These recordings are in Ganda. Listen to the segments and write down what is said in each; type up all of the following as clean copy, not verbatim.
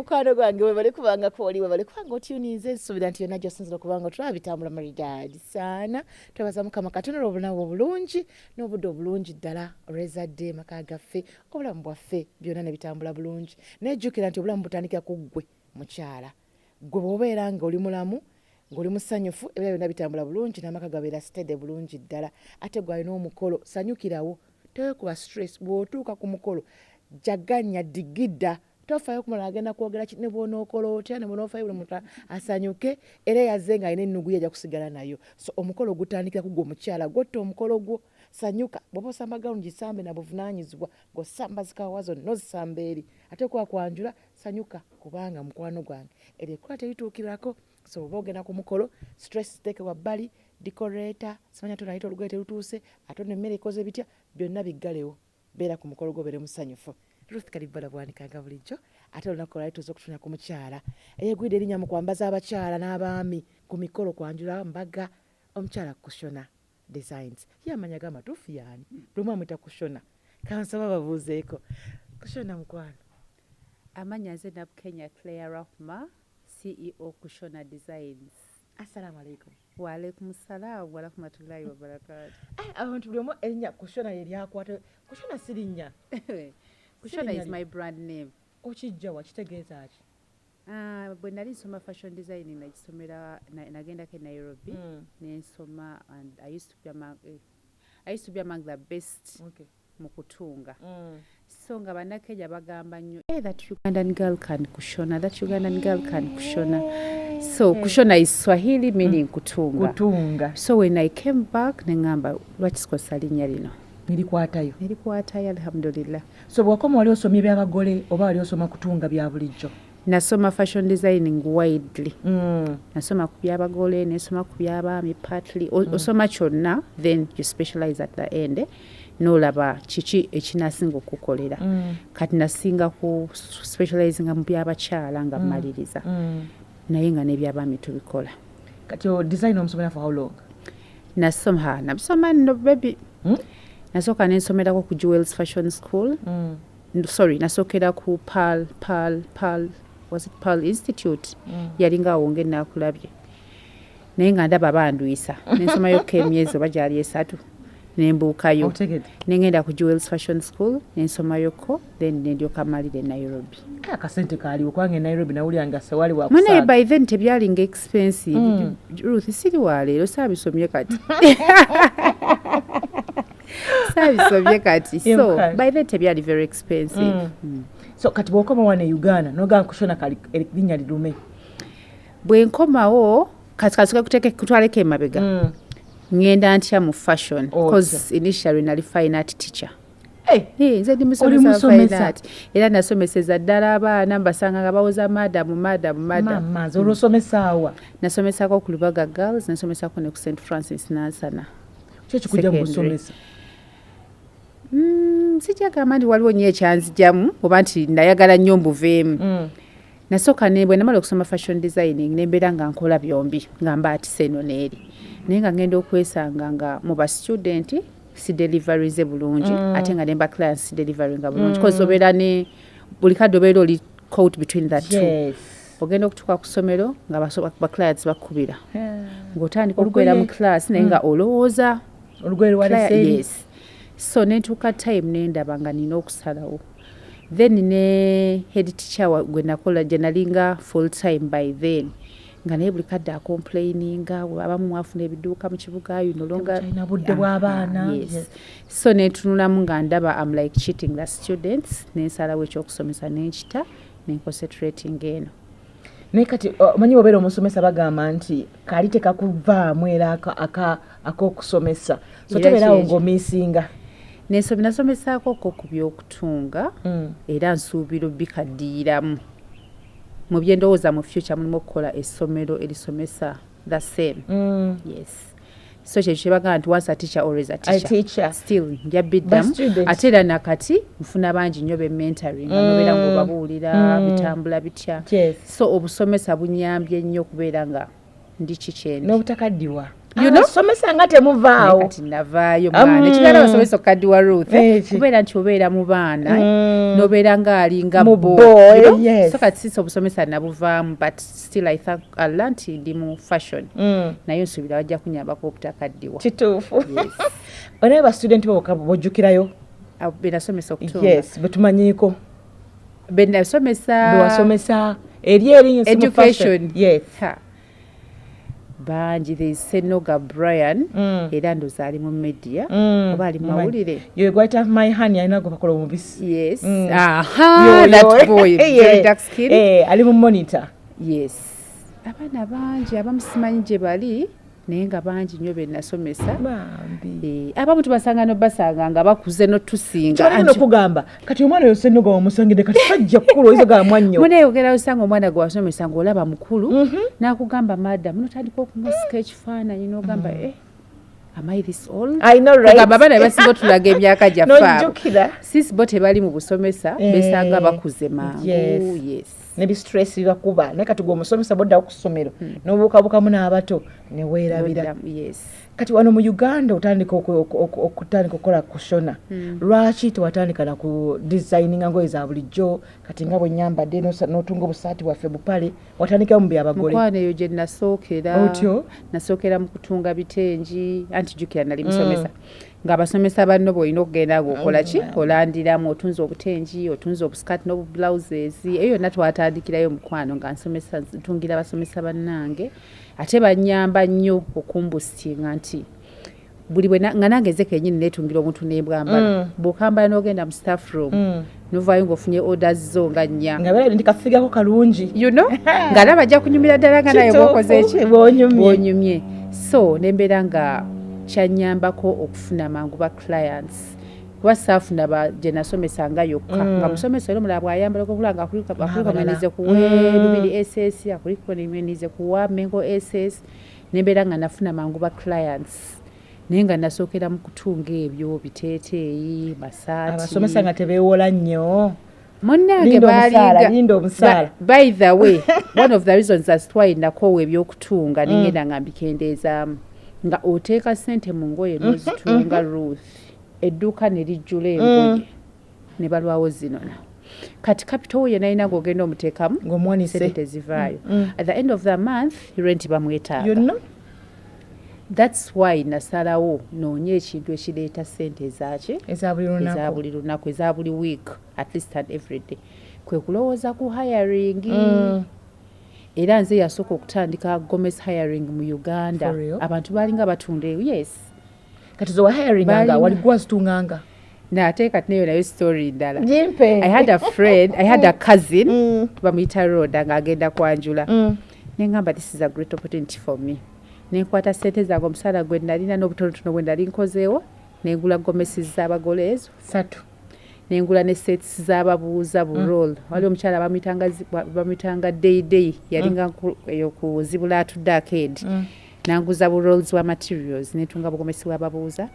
mukwano gwange we bali kubanga kwoliwe bali kubanga otuninze nsuubira nti yonna gy'osinzira okubanga otulaba bitambula maridaadi saana twebaza mukama katonera obulamu obulungi n'obudde obulungi ddala olw'ezadde maka gaffe obulamu bwaffe byonna ne bitambula bulungi nejjukira nti obulamu butandikira ku ggwe mukyala gwe bw'obeera nga oli mulamu ng'oli musanyufu ebira byonna bitambula bulungi n'amaka gabeera sitede bulungi ddala ate gwalina omukolo sanyukirawo tewekuba stress bw'otuuka ku mukolo jaganya digidda tofayo kumala agenda kwogera ne bw'onookola otya ne bw'onoofayo buli muntu asanyuke era yazze nga alina ennugu ye ajja kusigala nayo so omukolo gutandikira ku gwe omukyala gwotta omukolo gwo sanyuka bw'oba osamba gawuni gisambe na buvunaanyizibwa ng'osamba zikawa zonna n'ozisamba eri ate kuba kwanjula sanyuka kubanga mukwano gwange eryo ekkola terituukirako so oba ogenda ku mukolo stress ziteeke wabbali decorator simanya tonayita olugoye terutuuse ate n'emmere ekoze bitya byonna biggalewo beera ku mukolo gwo beere musanyufu Ruth Kalibbala bwanikanga bulijjo ate olunaku lwali tuza okutunya ku mukyala eyegwidde erinnya mu kwambaza abakyala n'abaami ku mikolo kwanjula mbaga omukyala kushona designs yamanya gamatuufu yaani lumu amwita kushona kansaba babuuzeeko kushona mukwano amanya nze nabu Kenya Claire Rahma CEO Kushona Designs. Assalamu alaikum. Wa alaikum salam wa rahmatullahi wa barakatuh. Abantu buli omu erinnya kushona yeryakwata kushona sirinnya. Kushona is my brand name. Okijja wa kitegeeza ki? Bwe nali nsoma fashion designing nagisomera nagendako e Nairobi nensoma and I used to be among the best mu kutunga. So nga bannakenya bagamba nnyo that Ugandan girl can kushona, that Ugandan girl can kushona. So kushona is Swahili meaning kutunga. So when I came back nengamba lwaki sikosa linnya lino nilikwatayo alhamdulillah. So bw'okoma wali osomye by'abagole oba wali osoma kutunga bya bulijjo? Nasoma fashion designing widely. Nasoma ku by'abagole nesoma ku by'abaami partly osoma kyonna then you specialize at the end. N'olaba kiki ekinasinga okukolera kati nasinga ku specializing mu by'abakyala nga mmaliriza naye nga n'ebyabaami tubikola. Kati o design omusomera for how long? Nabisoma no baby. Nasooka nensomerako ku Jewels Fashion School. Sorry, nasookera ku Pearl Institute. Yalinga awo ng'ennakulabye. Naye nga ndaba bandwisa. Nensomayoko emyezi oba gyali esatu. Nembuukayo nengenda ku Jewels Fashion School nensomayoko then ndyoka malire e Nairobi. Akasente kaaliwo kubanga e Nairobi nawulira sewali wakusanga. Mwene by then tebyalinga expensive. Ruth siri waleero saabisomye kati. Saabisomye kati. So by then tebyali very expensive. So kati bw'okoma wano e Uganda n'ogamba kushona kali linnya lirume. Bwe nkomawo kati kutwaleko emabega. Ngenda ntya mu fashion because initially nali fine art teacher. Nze ndi musomesa fine art. Era nasomeseza ddala abaana mbasanga nga bawoza madam. Mama olwosomesaawa? Nasomesako ku Lubaga Girls, nasomesako ne ku St. Francis Nansana. Kiki kujja mu kusomesa? Sijagamba nti waliwo nnyo ekyanzijjamu oba nti ndayagala nnyo mbuveemu. Nasooka bwe namala okusoma fashion designing nembeera nga nkola byombi nga mba atisa eno n'eri. Naye nga ngenda okwesanga nga mu ba student si deliverize bulungi ate nga nemba clients si deliveringa bulungi because obeera ne buli kadde obeera oli caught between that two. Ogenda okutuuka ku ssomero nga ba clients bakubira ng'otandika okubeera mu class naye nga olowooza olugoye lwaleseri. Yes. So nentuuka time nendaba nga nina okusalawo. Then ne head teacher gwe nakola gye nalinga full time by then. Nga naye buli kadde acomplaininga abamu mwafuna ebiduuka mu kibuga yunolonga ina budde bw'abaana. Yes. So netunulamu nga ndaba I'm like cheating the students nensalawo ekyokusomesa nenkita nenconcentrating eno. Naye kati omanyi obeera omusomesa bagamba nti kaali tekakuvaamu era ak'okusomesa so tobeerawo ng'omiisinga. Nasomesaako ku by'okutunga era nsuubira bikaddiiramu. Mu byendowooza mu future mulimu okukola essomero erisomesa the same. Yes. So kye bagamba nti once a teacher always a teacher. Still njabiddamu ate era nakati nfuna bangi nnyo be mentoring nobeera ng'obabuulira bitambula bitya. So obusomesa bunyambye nnyo okubeera nga ndi kikyeni. N'obutakaddiwa. you know somesa nga temuvaawo kati navaayo mwana ekigala basomesa okaddi wa Ruth kubeera nti obeera mu baana nobeera ng'alinga boy so kati sisi obusomesa nabuvaamu but still I learned ndi mu fashion naye nsuubira wajja kunyambako obutakaddiwa kituufu onaye bastudenti bojjukirayo benasomesa okutunga yes betumanyiiko benasomesa eri education yes bangi there is Senoga Brian era ndoza ali mu media oba ali mawulire you got have my honey alina gobakola omubisi yes that boy very dark skin ali mu monitor yes abaana bangi abamusimanyi gye bali naye nga bangi nnyo benasomesa abamu tubasanga nobasanga nga bakuze notusinga kyolina okugamba kati omwana oyo Senoga omusangide kati sajja kkulu oyinza gamba nnyo muneyogera osanga omwana gwe wasomesa ng'olaba mukulu n'akugamba madam notandika okumusika ekifaananyi n'ogamba am I this old? I know, right? Kugamba abaana bebasinga otulaga emyaka gyaffe nojjukira sisi bo tebali mu busomesa besanga bakuze mangu yes nebi stress bibakuba naye kati gwe omusomesa boddawo ku ssomero n'obuukabuukamu n'abato ne weerabira yes kati wano mu Uganda otandika okukola kushona lwaki tewatandika na ku designinga ngoye za bulijjo kati nga bwe nyambadde n'otunga obusaati bwaffe bupale watandika mu byabagole mukwana eyo gye nasookera mu kutunga bitengi anti jjukira nali musomesa ng'abasomesa banno bw'olina okugenda ng'okola ki olandiramu otunza obutengi otunza obusikati n'obublouses eyo yonna twatandikirayo mukwano nga ntungira abasomesa bannange ate banyamba nnyo okumbustinga nti buli nga nange nze kennyini neetungira omuntu n'ebwambala bw'okambala n'ogenda mu staff room novaayo ng'ofunye orders zo nga nnya nga beera ndi kafigako kalungi you know ng'alaba ajja kunyumira ddala nga naye bw'okoze eki bw'onyumye so nembeera nga kyanyambako okufuna mangu ba clients kuba saafuna gye nasomesanga yokka nga musomesa era omulala bw'ayambala okulanga akulikomenize kuwe lubiri ss akulikomenize kuwa mengo ss nembeera nga nafuna mangu ba clients naye nga nasookera mu kutunga ebyo biteeteeyi masaati abasomesa nga tebeewola nnyo munnange linda omusaala by the way one of the reasons as twalinakoowa ebyokutunga nengenda nga mbikendeezaamu nga oteeka ssente mu ngoye n'ozitunga Ruth edduuka ne lijjula engoye ne balwawo zinona kati kapito ye nalina ng'ogenda omuteekamu ssente tezivaayo at the end of the month rent bamwetaaga that's why nasalawo noonya ekintu ekireeta ssente ezaki eza buli lunaku eza buli week at least and every day kwe kulowooza ku hiring era nze yasooka okutandika Gomez hiring mu Uganda abantu balinga batunda yes kati zo hiring nga waligwa zitunganga nate kati nayo story ndala I had a cousin bamuyita Roda ng'agenda kwanjula nengamba this is a great opportunity for me nenkwata ssente zange omusaala gwe nalina n'obutonotono bwe nali nkozeewo nengula gomesi z'abagole ezo 3 nengula ne sets z'ababuuza buroll wali omukyala bamuyitanga day yalinga eyo kuzibula atudde arcade nanguza burolls wa materials netunga bugomesi bw'ababuuza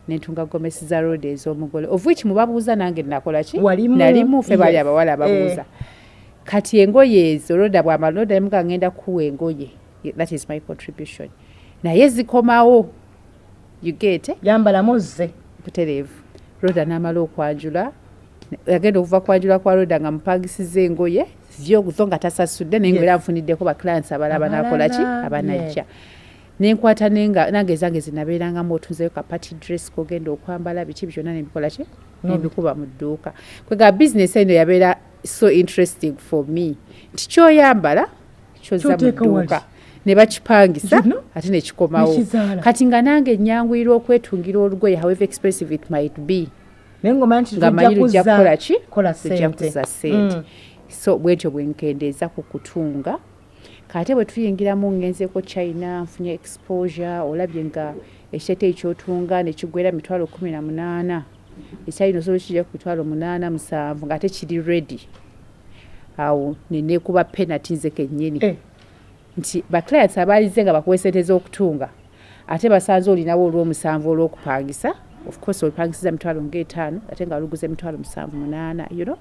netunga gomesi za road ez'omugole of which mu babuuza nange nakola ki nalimu ffe bali abawala ababuuza kati engoye ezo roda bw'amaloda emuga ngenda kuwa engoye that is my contribution naye zikomawo you get yambala mozze butereevu roda n'amala okwanjula yagenda okuva kwanjula kwa roda nga mupangisiza engoye zo nga tasasudde naye ng'era nfuniddeko ba clients abalaba nakola ki abanajja nenkwata nange zange zinabeerangamu otunzeyo ka party dress kogenda okwambala biki byonna nebikola ki nebikuba mu dduuka kwega business eno yabeera so interesting for me nti kyoyambala kyoza mu dduuka ne bakipangisa ate nekikomawo kati nga nange nyanguirwa okwetungira olugoye however expensive it might be nga manyi lujja kukola ki lujja kuza ssente so bwetyo bwenkendeeza ku kutunga kate bwe tuyingiramu ngenzeeko China nfunye exposure olabye nga ekiteeteeyi kyotunga ne kigwera mitwalo 18 ekyalina osobola kijja ku mitwalo 8-7 ng'ate kiri ready awo neneekuba penalty nze kennyini nti baclients abaalize nga bakuwa ssente z'okutunga ate basanze olinawo olw'omusanvu olw'okupangisa of course olupangisiza mitwalo nga5 ate nga luguza emitwalo 7-8 you know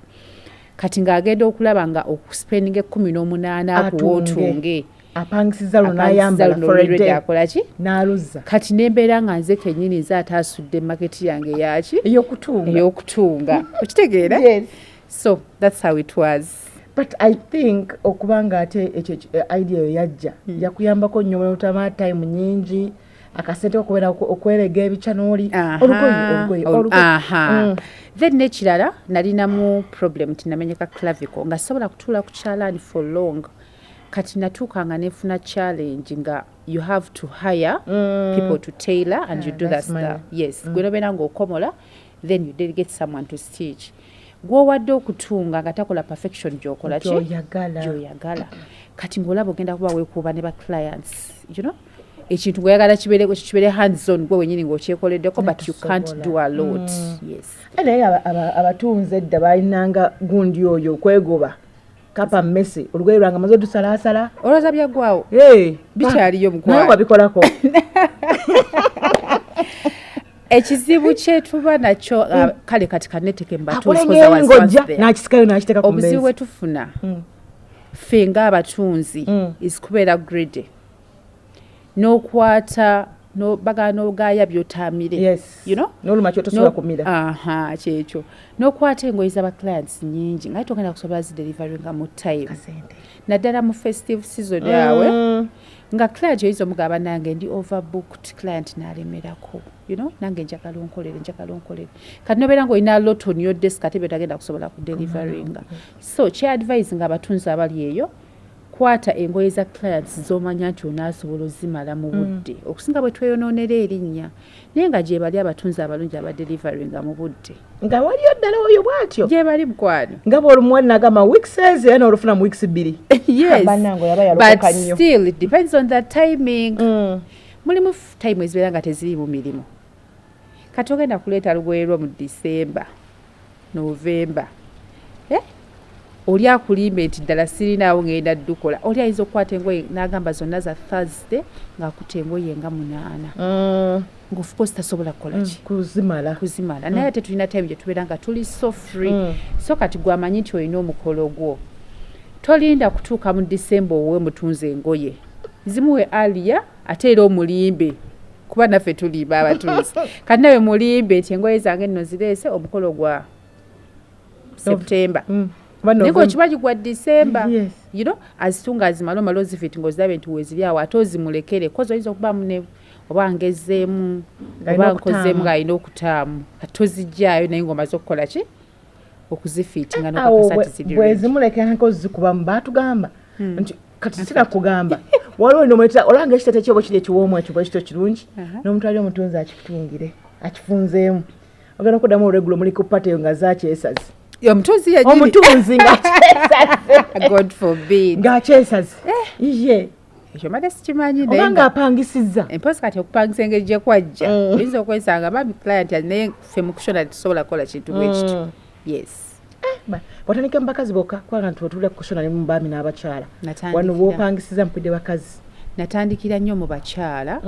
kati ng'agenda okulaba nga okuspendinga 18 akuwa otunge apangisiza luno n'ayambala for a day akolaki n'aluzza kati nembeera nga nze kennyini nze ate asudde maketi yange yaki ey'okutunga okitegeera Yes. so that's how it was. But I think okubanga ate ekyo idea yo yajja yakuyambako nnyo n'otama time nyingi akasente okubeera okwerega ebica n'oli olugoye. Then nekirala nalinamu problem tinamenyeka clavicle nga sobola kutuula ku kyalaani for long kati natuuka nga nefuna challenge nga you have to hire people to tailor and you do that stuff. Yes, gwe nobeera ng'okomola then you delegate someone to stitch. Gwowadde okutunga nga takola perfection gy'okola gy'oyagala kati ng'olaba ogenda kuba weekuuba ne ba clients you know ekintu gweyagala kibeere hands on gwe wenyini ng'okyekoleddeko but you can't do a lot. Yes. Naye abatunzi edda balinanga gundi oyo okwegoba kapa mmesi olugoye lwanga maze otusalaasala olowooza byaggwawo bikyaliyo naye wabikolako ekizibu kyetuba nakyo kale kati kaneteke nakisikayo nakiteeka ku obuzibu bwe tufuna ffe ng'abatunzi is kubeera grade n'okwata bagala n'ogaaya by'otaamire n'oluma kyotosobola kumira kyekyo n'okwata engoye z'abaclients nyingi nga togenda kusobola zidelivaringa mu time naddala mu festive season yawe nga client yoyiza omugaba nange ndi overbooked client n'alemerako nange njagala onkolere kati nobeera ng'olina lot on your desk ate byotagenda kusobola kudelivaringa so kye-advise nga abatunzi abali eyo kwata engoye za clients z'omanya nti onaasobola ozimala mu budde okusinga bwe tweyonoonera erinnya naye nga gye bali abatunzi abalungi abadelivaringa mu budde nga waliyo ddala oyo bw'atyo gye bali mukwano nga bw'olumuwali nagamba weeks ezi era n'olufuna mu weeks 2 yes but still it depends on the timing mulimu time ezibeera nga teziri mu mirimu kati ogenda kuleeta lugoye lwo mu December November oli akulimba nti ddala sirinaawo ngenda ddukola oli ayinza okukwata engoye n'agamba zonna za Thursday ng'akuta engoye nga 8 ng'of course tasobola kukolaki kuzimala naye ate tulina time gye tubeera nga tuli so free so kati gwamanyi nti olina omukolo gwo tolinda kutuuka mu December owe mutunze engoye zimuwe aliya ate era omulimbe kuba naffe tulimba abatunzi kati nawe mulimbe nti engoye zange nno zireese omukolo gwa September niko kibaji gwa December azitunga azimala omala ozifiti ng'ozilabe nti weziri awo ate ozimulekere kozi oyinza okuba mune oba ngezeemu oba nkozeemu ng'alina okutaamu ate ozijjaayo naye ng'omaze okukola ki okuzifiitinga n'okakasati ziri bwezimulekera nkozikubamu baatugamba nti kati sirakugamba waliwo nomwetera olanga ekitete kyoba kiri ekiwoomu ekyo bwekityo kirungi n'omutwali omutunzi akitungire akifunzeemu ogenda okuddamu olwegulo muli ku pateyo nga zakyesazi omutunzi ng'akyesaze God forbid ng'akyesaze ye ekyo made sikimanyi oba ng'apangisizza empozi kati okupangisa engeri gye kwajja oyinza okwesanga babi client naye ffe mu kushona tusobola kukola kintu bwekityo yes watandika mu bakazi bokka kubanga nti wetulira kushona ne mu baami n'abakyala wano bw'opangisiza mpudde bakazi natandikira nnyo mu bakyala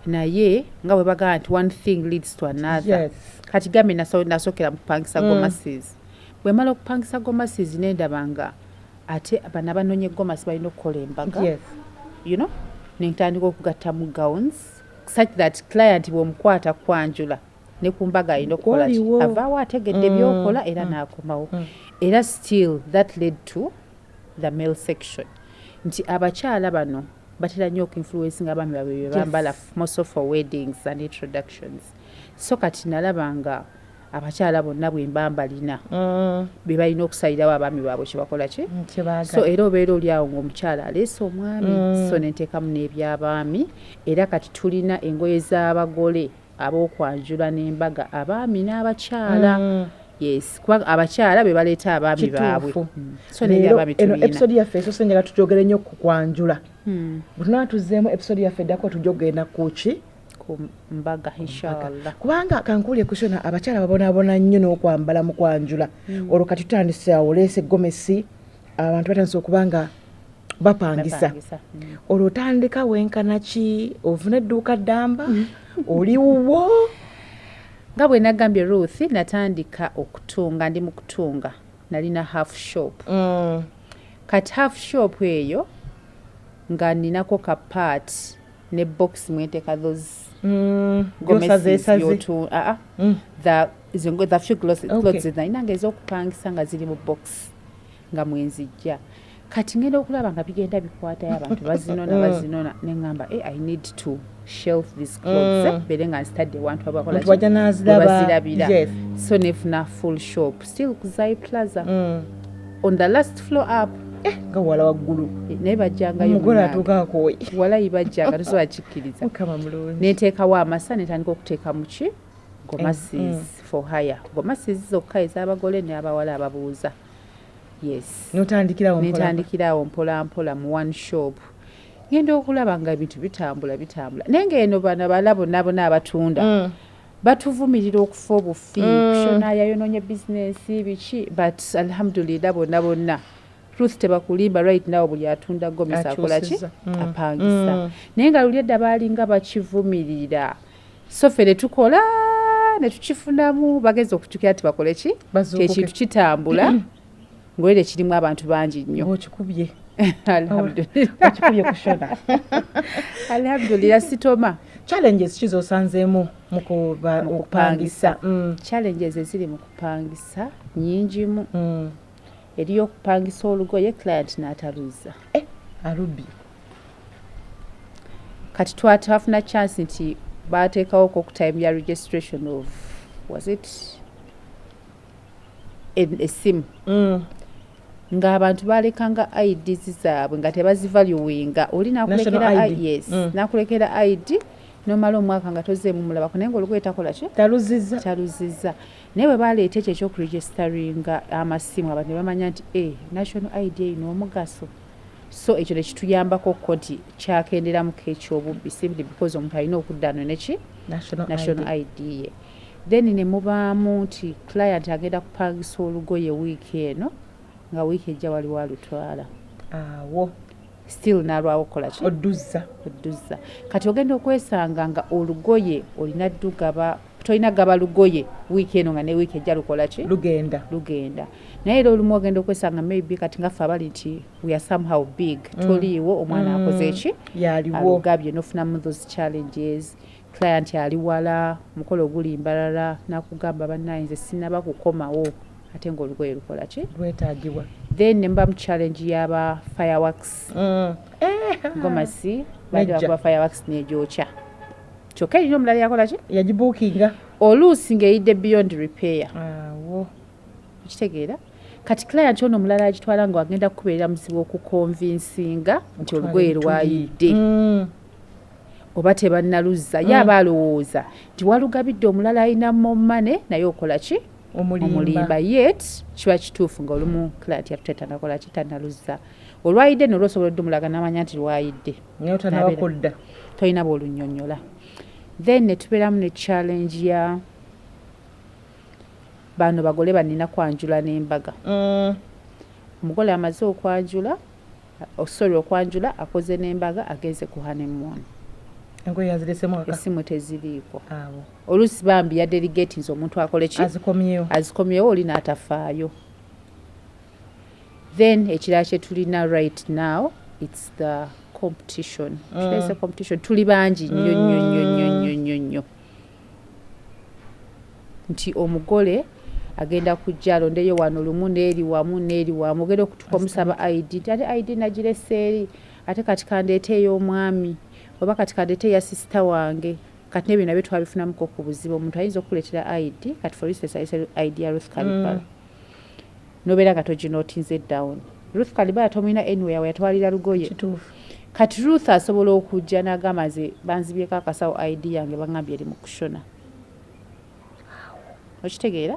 naye nga bwe bagamba nti one thing leads to another kati gambe nasookera mu kupangisa gomases bwe mala okupangisa gomases nendabanga ate bano abanoonye gomasi balina okukola embaga nentandika okugatta mu gowns such that client bw'omukwata kwanjula ne ku mbaga alina okukola avaawo ategedde byokola era n'akomawo era still that led to the male section nti abakyala bano batera nnyo okuinfluencinga abaami babwe bye bambala most of for weddings and introductions so kati nalabanga abakyala bonna bwe mbambalina be balina okusalirawo abaami baabwe kye bakola ki so era obeera oli awo ng'omukyala aleese omwami so nenteekamu n'ebyabaami era kati tulina engoye z'abagole ab'okwanjula n'embaga abaami n'abakyala yes kuba abakyala be baleeta abaami baabwe so n'ebyabaami tulina episode yaffe esoose njagala tugyogere nnyo ku kwanjula bwe tunaba tuzzeemu episode yaffe eddako tugyogenda kuki ku mbaga inshallah kubanga kankuulye kushona abakyala babonaabona nnyo n'okwambala mu kwanjula olwo kati tutandise awo oleese gomesi abantu batandise okubanga bapangisa olwo otandika wenkana ki ovuna edduuka ddamba oliwo nga bwe nagambye Ruth natandika okutunga ndi mu kutunga nalina half shop kati half shop eyo nga ninako ka part ne box mweteka those Gomesi yotu the few clothes inanga ez'okupangisa nga ziri mu box nga mwenzijja kati ngenda okulaba nga bigenda bikwatayo abantu bazinona neŋŋamba I need to shelf these clothes bere nga nzitadde wantu abazirabira so nefuna full shop still ku Zai Plaza on the last floor up nga wala waggulu naye bajjangayo mugole atuukaakooyi walayi bajjanga tosobola kikkiriza neteekawo amasa netandika okuteeka muki gomasis for hire gomasis zokka ez'abagole n'abawala ababuuza yes netandikirawo mpolampola mu one shop ngenda okulaba nga ebintu bitambula naye ng'eno bano bala bonna abatunda batuvumirira okufa obufi kushona yayonoonya bizinesi biki but alhamdulillah bonna Ruth tebakulimba right now buli atunda gomesa akolaki apangisa naye nga luli edda baalinga bakivumirira so ffe tukola ne tukifunamu bageza okutukira ati bakole ki ekintu kitambula ng'olire kirimu abantu bangi nnyo okikubye alhamdulillah sitoma challenges kizosanzeemu mu kupangisa challenges eziri mu kupangisa nyingimu eriyo okupangisa olugoye client n'ataluza alubi kati twafuna chance nti baateekawo ku time ya registration of was it esimu ng'abantu balekanga IDs zaabwe nga tebazivaluwinga oli nakulekera ID nomala omwaka nga tozeemu mulabako naye ngaolugoye takola ki taluzizza naye bwe baleeta ekyo ekyokuregistaringa amasimu abantu ne bamanya nti national ID erina omugaso so ekyo nekituyambako ko nti kyakenderamuko ekyobubbi simply because omuntu alina okuddano neki national ID ye then ne mubaamu nti client agenda kupangisa olugoye wiiki eno nga wiiki ejja waliwo alutwala awo still nalwawo kola ki odduza kati ogenda okwesanga nga olugoye olina ddugaba tolina gaba lugoye wiiki eno nga ne wiiki ejja lukola ki lugenda naye era olumu ogenda okwesanga maybe kati nga ffe abali nti we are somehow big toliiwo omwana akoze eki alugabye nofunamu those challenges client ali wala mukolo oguli mbalala nakugamba bannayinze sinaba kukomawo ate ng'olugoye lukola ki lwetaagibwa then ne mba mu challenge y'aba fireworks gomasi baali bakuba fireworks n'egyokya kyokka erina omulala yakola ki yagibuukinga oluusi ng'eyidde beyond repair awo okitegeera kati client ono omulala agitwala nga wagenda kukubeerera muzibu okukonvinsinga nti olugoye lwayidde oba tebannaluzza ye aba alowooza nti walugabidde omulala alina momane naye okola ki omulimba yet kiba kituufu ng'olumu client yatute tanakola ki tanaluzza olwayidde nolwosobola odde omulaga n'amanya nti lwayidde tolina bw'olunnyonnyola then ne tubeeramu ne challenge ya bano bagole banina kwanjula n'embaga omugole amaze okwanjula okwanjula akoze n'embaga agenze ku honeymoon engoye yazirese aka esimu teziriiko oluusi bambi ya delegates omuntu akole ki azikomyewo oli n'atafaayo then ekirala kye tulina right now it's the competition tuli bangi nnyo nti omugole agenda kujja alondeyo wano lumu n'eri wamu ogenda okutuka omusaba ID ate ID nagirese eri ate kati kandeete ey'omwami oba kati kandeete eya sisita wange kati nebyo nabyo twabifunamuko ku buzibu omuntu ayinza okukuleetera ID kati for instance ayise ID ya Ruth Kalibala nobeera nga toginootinze down Ruth Kalibala tomulina anywhere weyatwalira lugoye kati Ruth asobola okujja n'agamba nze banzibyeko akasawo ID yange bangambye eri mu kushona okitegeera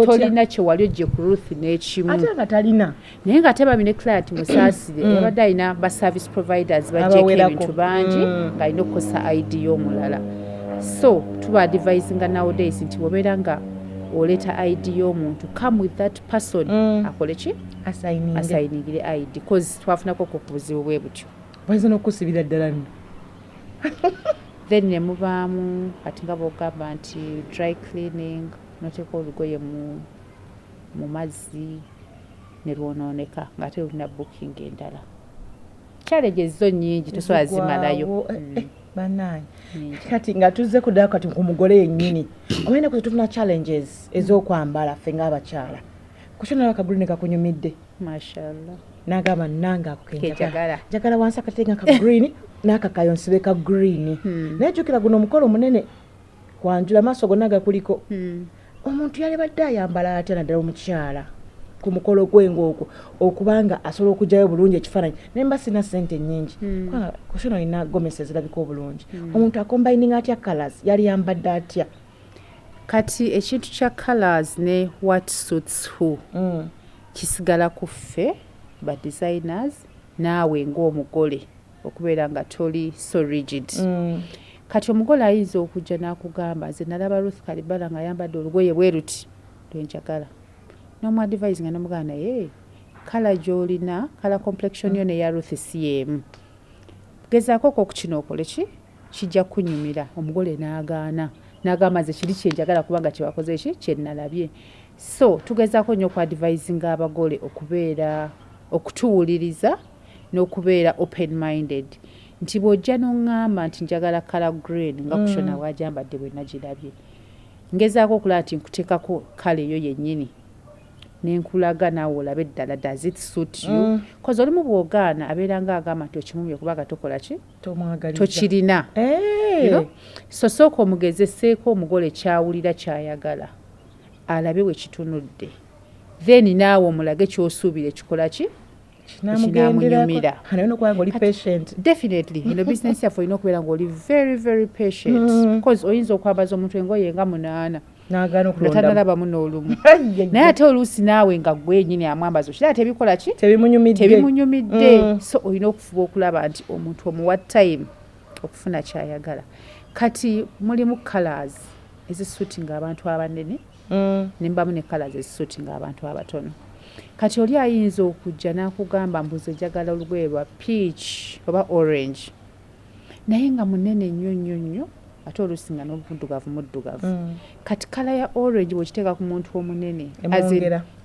tolina kyewali ojje ku Ruth n'ekimu ate nga talina naye nga tebamine client musaasire yabadde alina ba service providers bajjeko ebintu bangi ng'alina okukozesa ID y'omulala so tuba advisinga nowadays nti wobeera nga oleeta ID y'omuntu come with that person akole ki asayiningire ID cause twafunako ku buzibu bwe butyo bayinza n'okusibira ddala nno then ne mubaamu kati nga bw'ogamba nti dry cleaning noteeka olugoye mu mazzi ne lwonooneka ng'ate olina booking endala challenges zo nnyingi tosobola zimalayo. Bannange kati nga tuzze kuddayo kati ku mugole yennyini omanyina kuze tufuna challenges ez'okwambala ffe ng'abakyala kukyona akagulini kakunyumidde mashallah n'agamba nange akukenjagala kenjagala njagala wansi akatenga ka green n'akakayo nsibe ka green naye jjukira guno omukolo omunene kwanjula maaso gonna gakuliko omuntu yali badde ayambala atya naddala omukyala ku mukolo gweng'ogwo okubanga asobola okugyayo bulungi ekifaananyi naye mba sina ssente nnyingi kubanga kusyona olina gomesi ezirabika obulungi omuntu akombayininga atya colours yali yambadde atya kati ekintu kya colours ne what suits who kisigala ku ffe ba designers naawe ng'omugole okubeera nga toli so rigid kati omugole ayinza okujja n'akugamba nze nalaba Ruth Kalibala ng'ayambadde olugoye bwe ruti lwenjagala n'omuadvise nga nomugana naye kala gy'olina kala complexion yo neya Ruth si y'emu gezaako okukino okole ki kijja kunyumira omugole n'agaana n'agamba nze kiri kyenjagala kubanga kyewakoze ki kyennalabye so tugezaako nnyo okuadvisinga abagole okubeera okutuwuliriza n'okubeera open minded nti bw'ojja n'oŋŋamba nti njagala kala green nga kushona wagyambadde bwe nagirabye ngezaako okulaba nti nkuteekako kala eyo yennyini nenkulaga naawe olabe ddala does it suit you koze olimu bw'ogaana abeera ng'agamba nti okimumye kubanga tokola ki tokirina so sooka omugezeseeko omugole kyawulira kyayagala alabe we kitunudde then naawe omulage ky'osuubira ekikola ki kinamunyumira definitely ino business yaffe olina okubeera ng'oli very very patient because oyinza okwambaza omuntu engoye nga 8 natanalabamu n'olumu naye ate oluusi naawe nga gwenyini amwambaza okiraba tebikola ki tebimunyumidde so olina okufuba okulaba nti omuntu omuwa time okufuna kyayagala kati mulimu colors ezisuutinga abantu abanene nembamu ne colors ezisuutinga abantu abatono kati oli ayinza okujja n'akugamba mbuze njagala olugoye lwa peach oba orange naye nga munene nnyo ate oluusi nga muddugavu kati kala ya orange bwekiteeka ku muntu omunene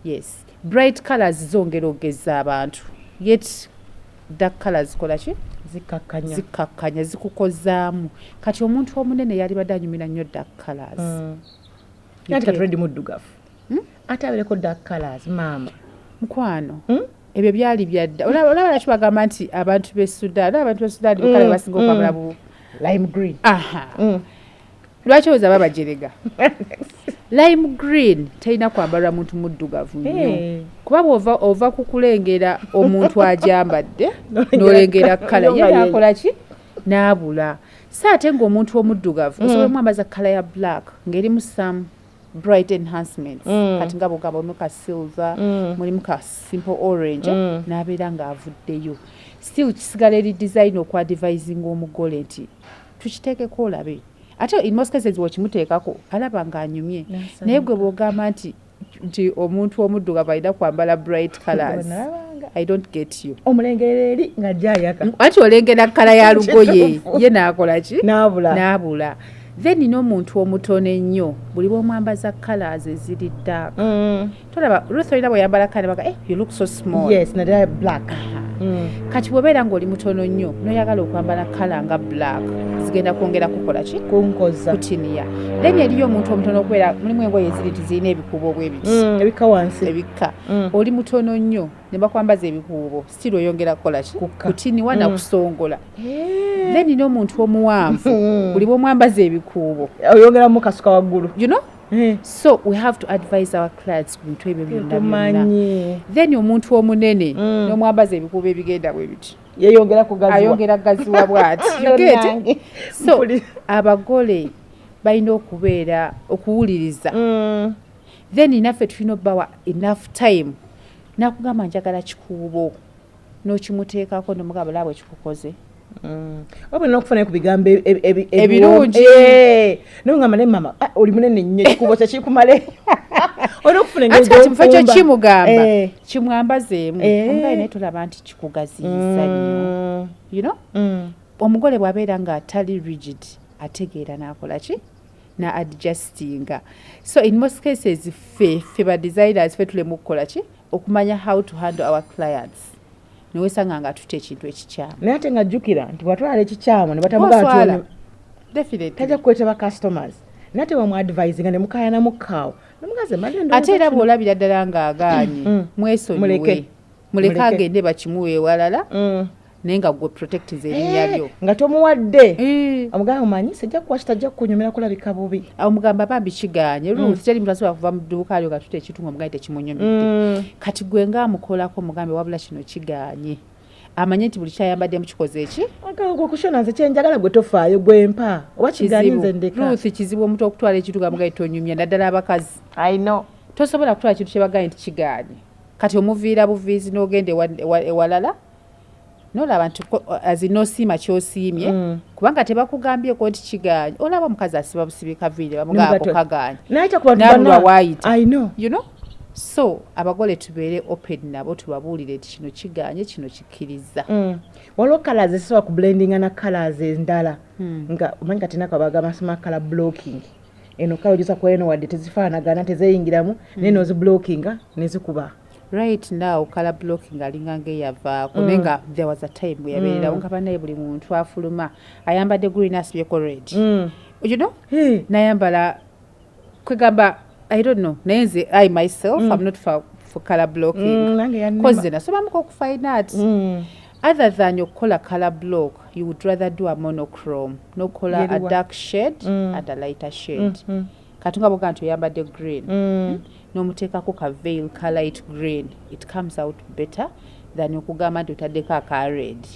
yes bright colors zongera ogeza abantu yet dark colors kola ki zikakkanya zikukozaamu kati omuntu omunene yali badde anyumira nnyo dark colors ate kati muddugavu ate abeereko dark colors maama mukwano ebyo byali byadda olaba laki bagamba nti abantu b'e Sudan bukala basinga okwambala lime green lwaki oza babajerega lime green terina kwambalwa muntu muddugavu nnyo kuba ova kukulengera omuntu agyambadde n'olengera kala ye nakola ki n'abula so ate ng'omuntu omuddugavu osobola omwambaza kala ya black ng'erimu some bright enhancements kati nga bwogamba mulimu ka silver mulimu ka simple orange n'abeera ng'avuddeyo still kisigala eri design okwadvisinga omugole nti tukiteekeko olabe ate in most cases bw'okimuteekako alaba ng'anyumye naye gwe bw'ogamba nti omuntu omuddugavu alina kwambala bright colors I don't get you omulengera eri nga jayaka ati olengera kala ya lugoye ye n'akola ki n'abula then n'omuntu omutono ennyo buli bw'omwambaza colors eziri dark tolaba Ruth olina bw'oyambala kala baga you look so small yes naddala black kati bw'obeera ng'oli mutono nnyo n'oyagala okwambala kala nga black zigenda kwongera kukola ki kunkoza kutiniya then eriyo omuntu omutono okubeera mulimu engoye eziri tizirina ebikuubo bwebiti ebikka wansi ebikka oli mutono nnyo ne bakwambaza ebikuubo still oyongera kukola ki kutiniwa na kusongola then n'omuntu omuwanvu buli bw'omwambaza ebikuubo oyongeramu kasuka waggulu you know so we have to advise our clients ku bintu ebyo byonna then omuntu omunene n'omwambaza ebikuubo ebigenda bwe biti ayongera kugaziwa bw'ati so abagole balina okubeera okuwuliriza then naffe tulina obbawa enough time nakugamba njagala kikuubo n'okimuteekako nomugamba laba ekikukoze obulina okufuna ku bigambo ebirungi nongamba ne mama oli munene nnyo ekikuubo kyekikumale ati kati mufo kyo kimugamba kimwambazeemu omugaye naye tulaba nti kikugaziyiza nnyo you know omugole bw'abeera ng'atali rigid ategeera n'akola ki na adjustinga so in most cases ffe ba designers ffe tulemu kukola ki okumanya how to handle our clients newesanga nga tutte ekintu ekikyamu naye ate ng'ajjukira nti bwatwala ekikyamu ne batamugaatyo definitely tajja kukweta ba customers naye ate bamuadvisinga ne mukayanamu kaawo nomugaze ate era bw'olabira ddala ng'agaanye mwesonyiwe muleke agende bakimuwe ewalala naye nga gwe protectiza erinnya lyo nga tomuwadde omugamba omanyi sijja kuwa kitajja kukunyumira kulabika bubi omugamba bambi kigaanye Ruth teri muntu asobola kuva mu dduuka lyo nga tuta ekintu ng'omugambi tekimunyumidde kati gwe ngaamukolako omugambe wabula kino kigaanye amanye nti buli kyayambadde mukikoze eki okushona nze kyenjagala gwe tofaayo gwempa oba kigaanye nze ndeka Ruth kizibu omuntu okutwala ekintu nga mugabi tonyumya naddala abakazi I know tosobola kutwala ekintu kyebagaanye nti kigaanye kati omuviira buviizi n'ogenda ewalala nolaba nti noosiima kyosiimye kubanga tebakugambyeko nti kigaanye olaba omukazi asiba busibi kaviire bamugambako kagaanye nabulwa waayita you know so abagole tubeere open nabo tubabuulire nti kino kigaanye kino kikkiriza waliwo colours ezisobola kublendinga na colours endala nga omanyi kati nakabagamba smart color blocking eno kale ojusa kwa eno wadde tezifaanagana tezeyingiramu naye noziblockinga nezikuba right now color blocking alinganga eyavaako naye nga there was a time bwe yabeererawo nga banaye buli muntu afuluma ayambadde green asibyeko red you know nayambala kwegamba I don't know naye nze I myself I'm not for color blocking cause nasobamuko okufine art other than okukola color block you would rather do a monochrome nokola a dark shade and a lighter shade katunga boga nti oyambadde green n'omuteekako ka veil ka light green it comes out better than okugamba nti otaddeko aka red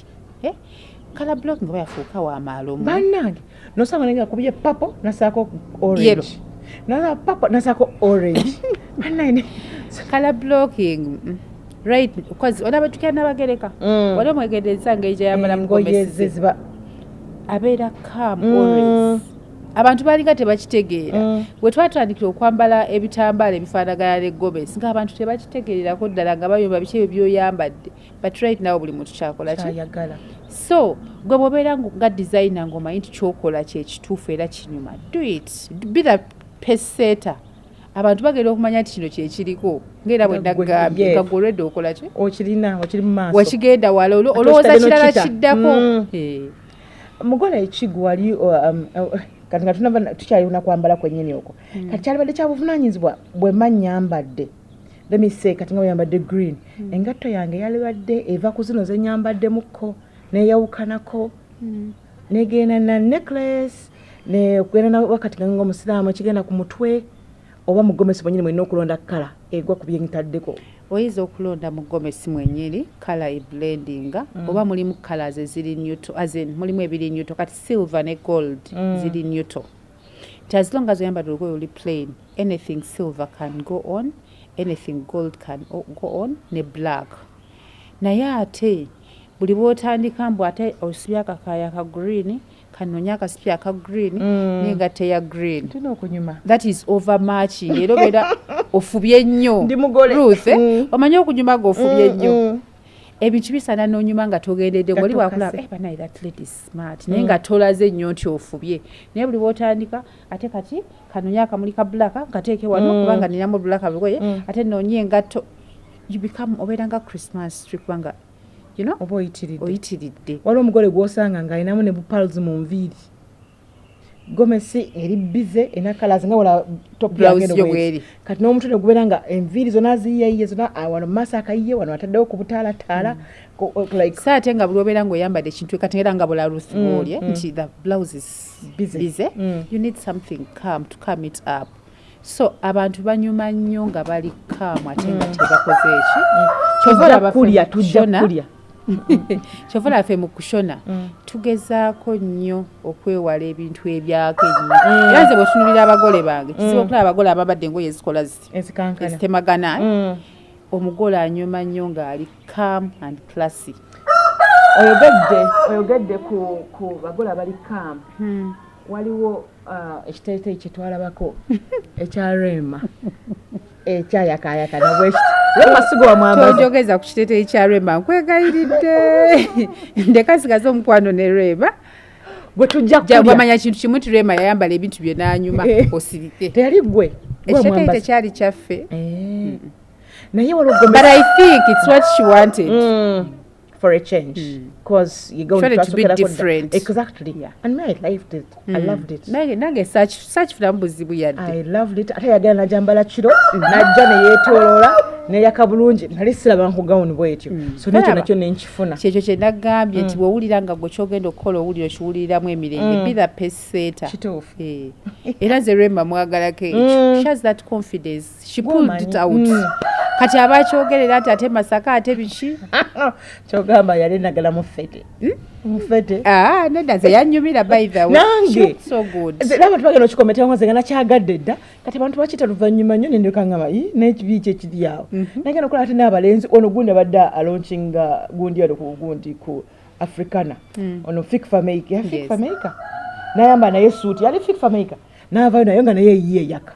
color blocking oba yafuuka wamaalomu bannange nosanga nenga kubye purple nasaako orange nana purple nasaako orange bannange color blocking right because olaba tukya nabagereka wali omwegendereza engeri gyeyambala mugomesi abeera calm always abantu balinga tebakitegeera bwe twatandikira okwambala ebitambaala ebifaanagana n'eggomesi ng'abantu tebakitegeererako ddala nga bayomba biki ebyo byoyambadde but right now buli muntu kyakola kyayagala so gwe bw'obeera nga designer ng'omanyi nti kyokola kyekituufu era kinyuma do it be the pacesetter abantu bagenda okumanya nti kino kyekiriko ng'era bwe naggambye nga gwe olwedde okola ki okirina okiri mu maaso wakigenda wala olowooza kirala kiddako mugole ekigwali kati nga tunaba tukyalina kwambala kwennyini okwo kati kyalibadde kya buvunaanyizibwa bwe mannyambadde let me say kati nga bweyambadde green engatto yange yalibadde eva ku zino zenyambaddemuko neeyawukanako negenda na necklace nekugenda na wakati nga omusiraamu ekigenda ku mutwe oba mugomesi mwennyini mwenna okulonda kala egwa ku byentaddeko oyinza okulonda mu gomesi mwennyini kala eblendinga oba mulimu colors eziri neutral as in mulimu ebiri neutral kati silver ne gold ziri neutral as long as oyambadde olugoye oli plain anything silver can go on anything gold can go on ne black naye ate buli bw'otandika mbu ate osibya akakaaya ka green kanonya akasipi aka green n'engatte ya green that is overmatching era obeera ofubye nnyo Ruth omanye okunyuma ng'ofubye nnyo ebintu bisaana n'onyuma nga togendedde ng'oli bwakulaba banaye that lady smart naye nga tolaze nnyo nti ofubye naye buli bw'otandika ate kati kanonya akamuli ka black kateeke wano kubanga ninamu black lugoye ate noonye engatto you become obeera nga Christmas tree kubanga you know oba oyitiridde waliwo omugole gw'osanga ng'alinamu ne bupalzi mu nviiri gomesi eri bize ena colours nga wala top yange bweri kati n'omuntu ne gubeera nga enviiri zonna ziyiye zonna wano maaso akayiye wano ataddewo ku butaalattaala like saa ate nga buli obeera ng'oyambadde ekintu kati era nga bula Ruth Wolye nti the blouse is busy you need something calm to calm it up so abantu banyuma nnyo nga bali calm ate nga tebakoze eki tujja kulya kyovola affe mu kushona tugezaako nnyo okwewala ebintu ebyako ennyo era nze bwetunulira abagole bange kizibu okulaba abagole ababadde engoye ezikola ezitemagana omugole anyuma nnyo ng'ali calm and classy oyogedde ku bagole abali calm waliwo ekiteeteeyi kye twalabako ekya Rema ekyayakayaka nabwekimasigo wamwambaza tojogeza ku kiteeteeyi kya Rema nkwegayiridde ndeka sigaze omukwano ne Rema gwe tujja kulya bwamanya kintu kimu nti Rema yayambala ebintu bye n'anyuma osirike teyali gwe ekiteeteeyi tekyali kyaffe naye waliwo but I think it's what she wanted for a change because you're going Trying to be different. Exactly. Yeah. And me, I loved it. I loved it. Nange search for buzibu yadde. I loved it. Ate yagenda najambala kiro najja ne yeetooloola ne yakabulungi nali siraba nkugawuni bwetyo. So nakyo nenkifuna. Kyekyo kye nagambye nti bw'owulira nga gwe kyogenda okukola owulira okiwuliramu emirembe. Be the pace setter. Kituufu. Era nze Rema mwagalako ekyo. She has that confidence. She pulled it out. Kati abakyogerera ate Masaka ate biki? Kyogamba yali nagala mufete. Mufete. Nedda ze yanyumira by the way. Nange. So good. Laba twagenda okikometera ngo nze nakyagadde dda. Kati abantu bakita luvannyuma nnyo ne kangama n'ekibi kye kiri awo. Nagenda okola ate n'abalenzi ono gundi abadde alaunchinga gundi yalo ku gundi ku Africana. Ono Fik Famake. Fik Famake. Nayamba naye suuti yali Fik Famake. N'avaayo nayo nga naye yiye yaka.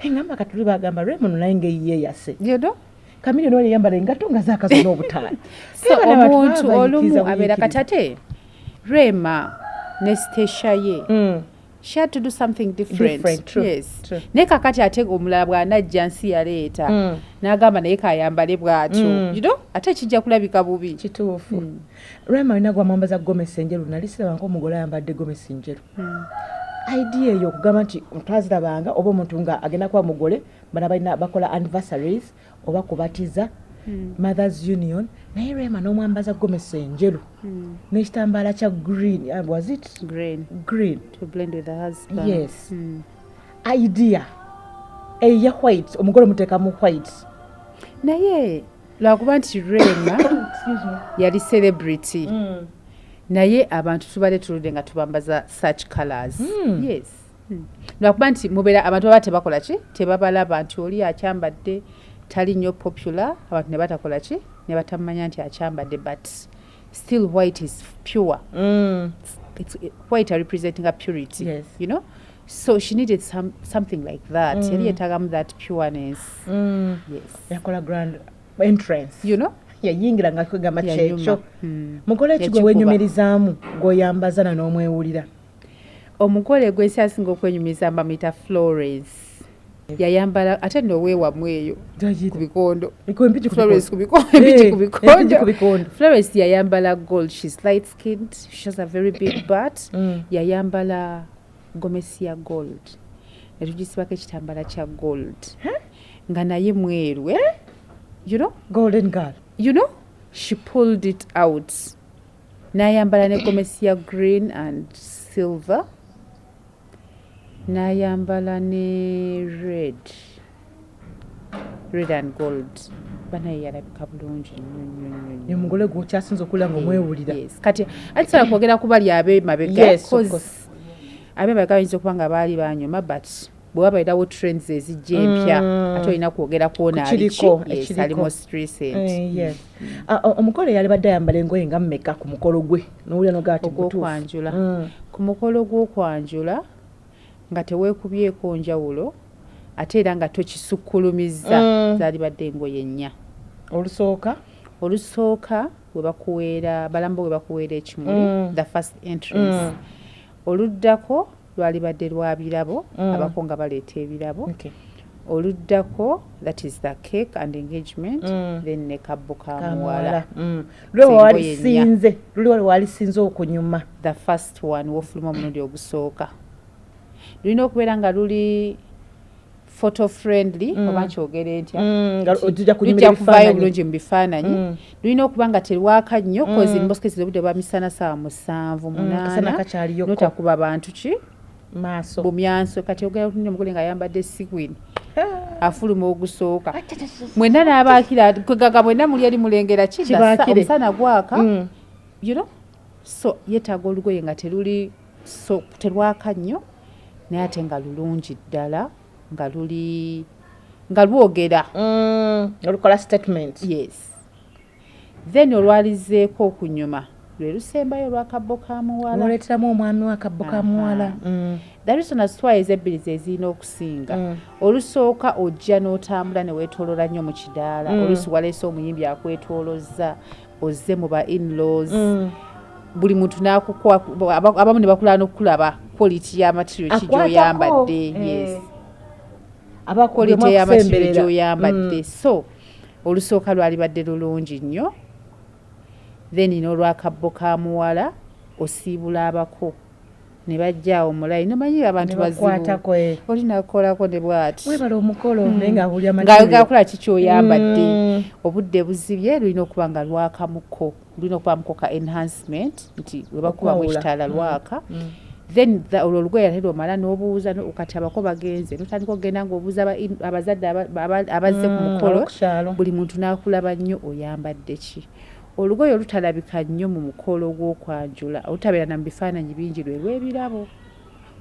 Ngamba katuli bagamba Raymond naye ngeyiye yase. Yodo? Kamili no yambala engato nga zaakazo n'obutaala. So omuntu olumu abeera katate Rema ne Stasha ye. She had to do something different. True. Yes. True. Ne kakati ate omulala bw'anajja nsi yaleeta. N'agamba naye kayambale bw'atyo. You know? Ate kijja kulabika bubi. Kituufu. Rema alina gwamwambaza gomesi enjeru nali siraba nk'omugole ayambadde gomesi njeru. Idea yo kugamba nti twazirabanga oba omuntu nga agenda kuba mugole bana balina bakola anniversaries oba kubatiza Mothers Union naye Rema n'omwambaza gomesi enjeru n'ekitambaala kya green. Was it green to blend with the husband? Yes. Idea eya white omugole muteekamu white naye lwakuba nti Rema yali celebrity naye abantu tubale tuludde nga tubambaza such colors. Yes. Lwakuba nti mubeera abantu baba tebakola ki tebabalaba nti oli akyambadde tali nnyo popular abantu ne batakola ki ne batamanya nti akyambadde but still white is pure. It's white are representing a purity. Yes. You know, so she needed something like that. Yali yetagamu that pureness. Yes. Yakola grand entrance. You know, yayingira nga kwegamba kyekyo. Mugole ekigwe wenyumirizaamu g'oyambazana n'omwewulira. Omugole gwensi asinga okwenyumiriza bamuyita Flores. Yayambala ate nno weewamu eyo ku bikondo. Flores ku bikondo. Flores yayambala gold. She's light skinned. She has a very big butt. Yayambala gomesi ya gold. Netugisibako ekitambala kya gold. Nga naye mweru. You know? Golden girl. You know? She pulled it out. Nayambala ne gomesi ya green and silver. Nayambala ne red and gold. Banaye yalabika bulungi. Omugole gw'okyasinza okulira ng'omwewulira. Yes. Kati atisobola kwogera ku bali ab'emabega. Yes, of course. Ab'emabega bayinza okuba nga baali banyuma but bw'oba bayitawo trends ezijja empya ate olina kwogera kwona ali most recent. Yes. Omugole yali badde ayambala engoye nga mmeka ku mukolo gwe n'owulira n'ogaati ogw'okwanjula. Ku mukolo gw'okwanjula nga teweekubyeko njawulo ate era nga tokisukkulumizza zaali badde engoye nnya. Olusooka bwe bakuweera balamba bwe bakuweera ekimuli the first entrance. Oluddako lwali badde lwa birabo abako nga baleeta ebirabo. Oluddako that is the cake and engagement then ne kabbo ka muwala. Luli walisinze okunyuma. The first one wofuluma omulundi ogusooka. Lulina okubeera nga luli photo friendly oba nkyogere ntya lujja kuvaayo bulungi mu bifaananyi. Lulina okuba nga terwaka nnyo kozi mbosikesi obudde bwa misana saawa 7-8 notakuba bantu ki maaso bumyanso. Kati ogera kutunira omugole nga ayambadde sequin afuluma ogusooka mwenna n'abaakira kwegaga mwenna muli eri mulengera ki omusana gwaka. You know, so yeetaaga olugoye nga terwaka nnyo naye ate nga lulungi ddala nga lwogera olukola statement. Yes. Then olwalizeeko okunyuma lwe lusembayo olwakabbo ka muwala. Oleeteramu omwami w'akabbo ka muwala. The reason as why ebbiri ze zirina okusinga. Olusooka ojja n'otambula ne weetooloola nnyo mu kidaala. Oluusi waleese omuyimbi akwetoolozza ozze mu ba in-laws. Buli muntu n'akukwa abamu ne bakulaba n'okulaba quality y'amaterial ki gy'oyambadde. Yes. Quality y'amaterial gy'oyambadde. So olusooka lwali badde lulungi nnyo then n'olwakabbo ka muwala osiibula abako ne bajjaawo mulayi nomanyi abantu bazibu olinakolako ne bwati webala omukolo naye ng'awulya ng'akola kikyoyambadde obudde buzibye lulina okuba nga lwakamuko lulina okuba muko ka enhancement nti webakubamu ekitaala lwaka then olwo olugoye ate lwomala n'obuuza kati abako bagenze notandika okugenda ng'obuuza abazadde abazze ku mukolo buli muntu n'akulaba nnyo oyambadde ki olugoye olutalabika nnyo mu mukolo gw'okwanjula olutabeera na mu bifaananyi bingi lwe lw'ebirabo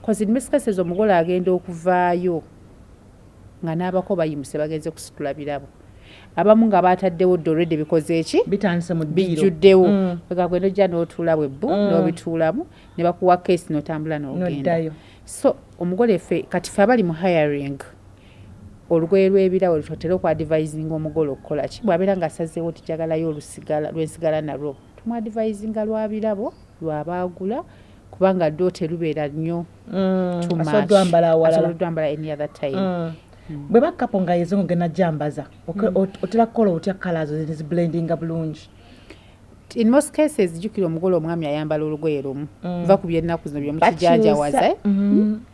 kozi nmesikasezo omugole agenda okuvaayo nga n'abako bayimuse bagenze kusitula birabo abamu nga baataddewo dorede bikoze eki bitandise mu ddiiro bijjuddewo egagwenda ojja n'otuula bwebbu n'obituulamu ne bakuwa keesi n'otambula n'ogenda so omugole ffe kati ffe abali mu hiring olugoye lw'ebirawo tutera okwadvisinga omugole okukola ki bw'abeera ng'asazeewo tijagalayo lwensigala nalwo tumwadvisinga lwa birabo lwabaagula kubanga ddo terubeera nnyo asoboddwambala any other time bwe bakapo nga yeze ngogenda jambaza otera kukola otya colors ziblendinga bulungi in most cases jukira omugole omwami ayambala olugoye lumu va ku byennaku zino byomukijanjawaza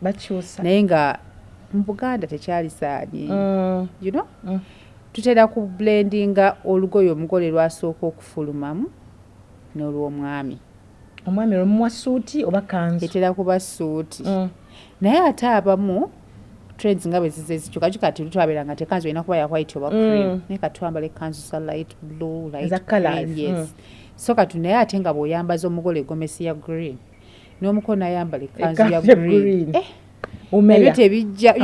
bakyusa naye nga mu Buganda tekyali saani you know tutera ku blendinga olugoye omugole lwasooka okufulumamu n'olw'omwami omwami lwomuwa suuti oba kanzu etera kuba suuti naye ate abamu trends nga bwe zize zikyuka kati lutwabeera nga tekanzu erina kuba ya white oba cream naye katwambala ekanzu za light blue light green yes so kati naye ate nga bw'oyambaza omugole egomesi ya green n'omuko n'ayambala ekanzu ya green ebyo tebijja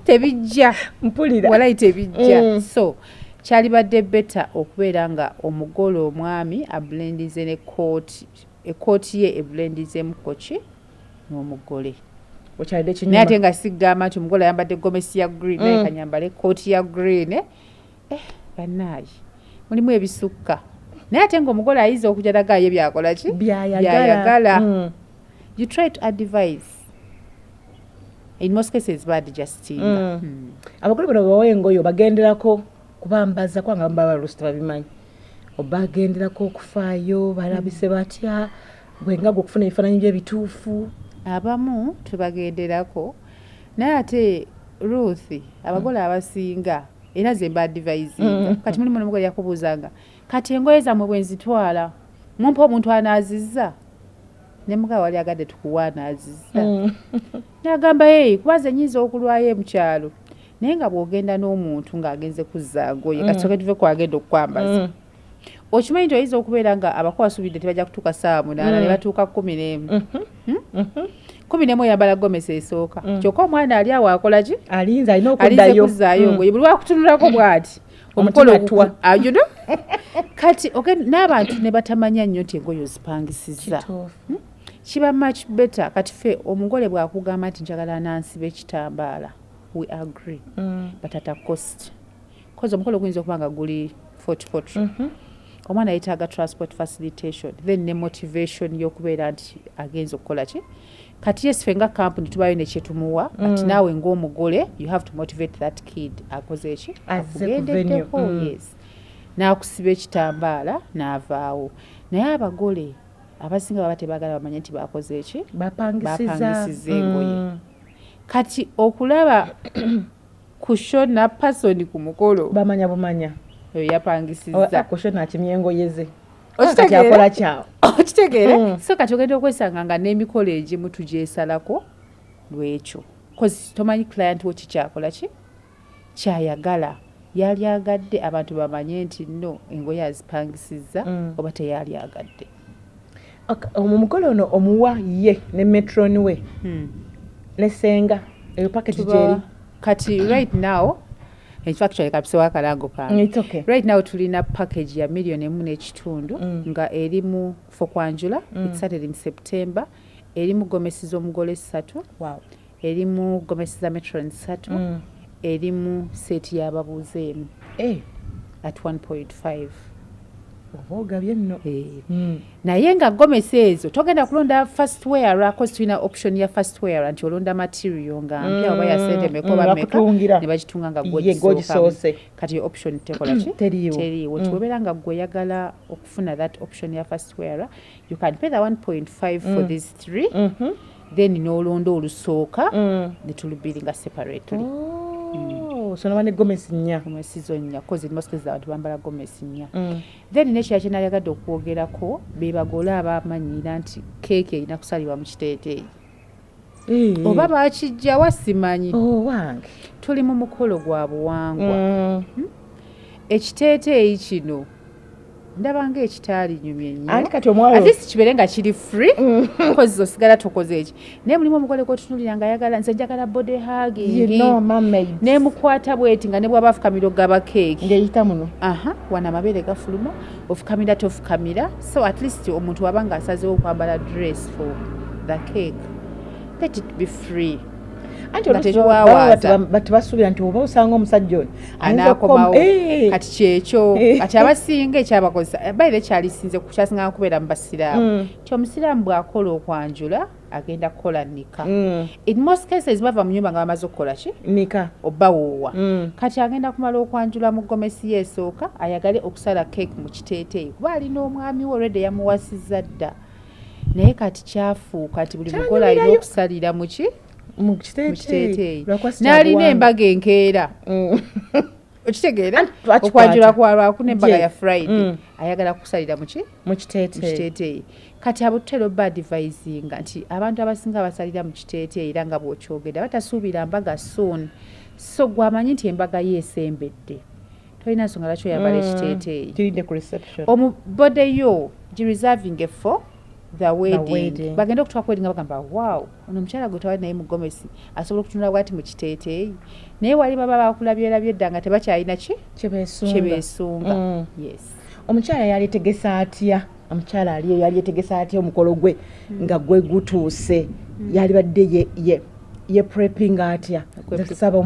tebijja mpulira walayi tebijja so kyalibadde beta okubeera nga omugole omwami ablendize ekooti ye eblendizemu koki n'omugole naye ate nga sigamba nti omugole ayambadde gomesi ya green naye kanyambala ekooti ya green bannaayi mulimu ebisukka naye ate ngaomugole ayiza okujalagayo byakola ki byayagala you try to advise in most cases badjustinga abagole bano bawa engoye bagenderako kubambaza kwanga baba lusita babimanyi obagenderako okufaayo balabise batya bwengaga okufuna ebifaananyi by'ebituufu abamu tubagenderako naye ate Ruth abagole abasinga era ze mbadvisinga kati mulimu n'omugole yakubuuzanga kati engoye zammwe bwe nzitwala mumpa omuntu anaazizza ne mugawa wali agadde tukuwaanaazizza n'agamba kubaza nyinza okulwayo mu kyalo naye nga bw'ogenda n'omuntu ng'agenze kuzza ngoye kasooke tuve kwagenda okukwambaza okimanyi nti oyinza okubeera nga abako basuubidde tebajja kutuuka ssaawa 8 ne batuuka 11 11 oyambala gomesi esooka kyokka omwana ali awo akola ki alinze alina okuzzaayo ngoye buli wakutunulako bw'ati omukolo kati n'abantu ne batamanya nnyo nti engoye ozipangisizza kiba much better kati ffe omugole bw'akugamba nti njagala nansiba ekitambaala we agree but at a cost cause omukolo guyinza okuba nga guli 40 omwana yetaaga transport facilitation then ne motivation y'okubeera nti agenza okukola ki kati yes ffe nga company tubayo nekyetumuwa but naawe ng'omugole you have to motivate that kid akoze eki akugendeddeko yes n'akusiba ekitambaala n'avaawo naye abagole abasinga baba tebaagala bamanye nti bakoze eki bapangisiza engoye kati okulaba kushona pasoni ku mukolo bamanya bumanya oyo yapangisizza kushona akimye engoye ze kati akola kyawo okitegeere so kati ogenda okwesanga nga n'emikolo egimu tugyesalako lwekyo kozi tomanyi client wo kikyakola ki kyayagala yali agadde abantu bamanye nti no engoye azipangisizza oba teyali agadde omukolo ono omuwa ye ne metroni we ne senga eyo package jeri kati right now in fact kapisewa akalango kange it's okay right now tulina package ya $1.5 nga erimu for kwanjula it's started in September erimu gomesi z'omugole 3 wow erimu gomesi za metroni 3 erimu seti y'ababuuze emu at 1.5 ogabye nno naye nga gomesi ezo togenda kulonda first wear cause tulina option ya first wear nti olonda material nga mpya oba yasente mekoba meka ne bagitunga nga gwogisoose kati option tekola ki teriiwo tiwobeera nga gweyagala okufuna that option ya first wear you can pay the 1.5 for these three then n'olonda olusooka ne tulubiringa separately so nabane gomesi nnya zo nnya kozi moskeza abantu bambala gomesi nnya then nekya kyenayagadde okwogerako bebagola abamanyira nti keeki erina kusalibwa mu kiteeteeyi oba bakijja wasimanyi wange tuli mu mukolo gwa buwangwa ekiteeteeyi kino ndaba ng'ekitaali nyumye nnyo ate si kibeere nga kiri free kozi osigala tokoze eki naye mulimu omugole gwotutunulira nga ayagala nze njagala body hugging nemukwata bweti nga ne bwaba afukamira ogaba keeki ng'eyita muno wana amabeere gafuluma ofukamira tofukamira so at least omuntu waba nga asazeewo okwambala dress for the cake let it be free anti oluwawaza batubasuubira nti oba osanga omusajja ono anaakomawo kati kyekyo kati abasinga ekyabakozesa baire kyalisinze kyasinga kubeera mu basiraamu ti omusiraamu bw'akola okwanjula agenda kukola nika in most cases bava mu nyumba nga bamaze okukola ki nika oba woowa kati agenda kumala okwanjula mu gomesi yeesooka ayagale okusala cake mu kiteeteeyi kuba alina omwami we olwedde yamuwasizza dda naye kati kyafuuka nti buli mugole alina okusalira mu ki mu kiteeteeyi n'alina embaga enkeera okitegeera okwanjula kwalwakuna embaga ya friday ayagala kusalira mu kiteeteeyi kati abututera oba advisinga nti abantu abasinga basalira mu kiteeteeyi era nga bw'okyogedde batasuubira mbaga soon so gwamanyi nti embaga yeesembedde tolina nsonga lwaki oyambala ekiteeteeyi omubodeyo gireserving for the wedding bagenda okutwaka wedding bagamba wow ono omukyala gwe tawali naye mu gomesi asobola okutunula bwati mu kiteeteeyi naye wali baba bakulabyerabye edda nga tebakyalina ki kyebeesunga yes omukyala yali tegesa atya omukyala aliyo yali yetegesa atya omukolo gwe nga gwe gutuuse yali badde ye prepping atya zasaba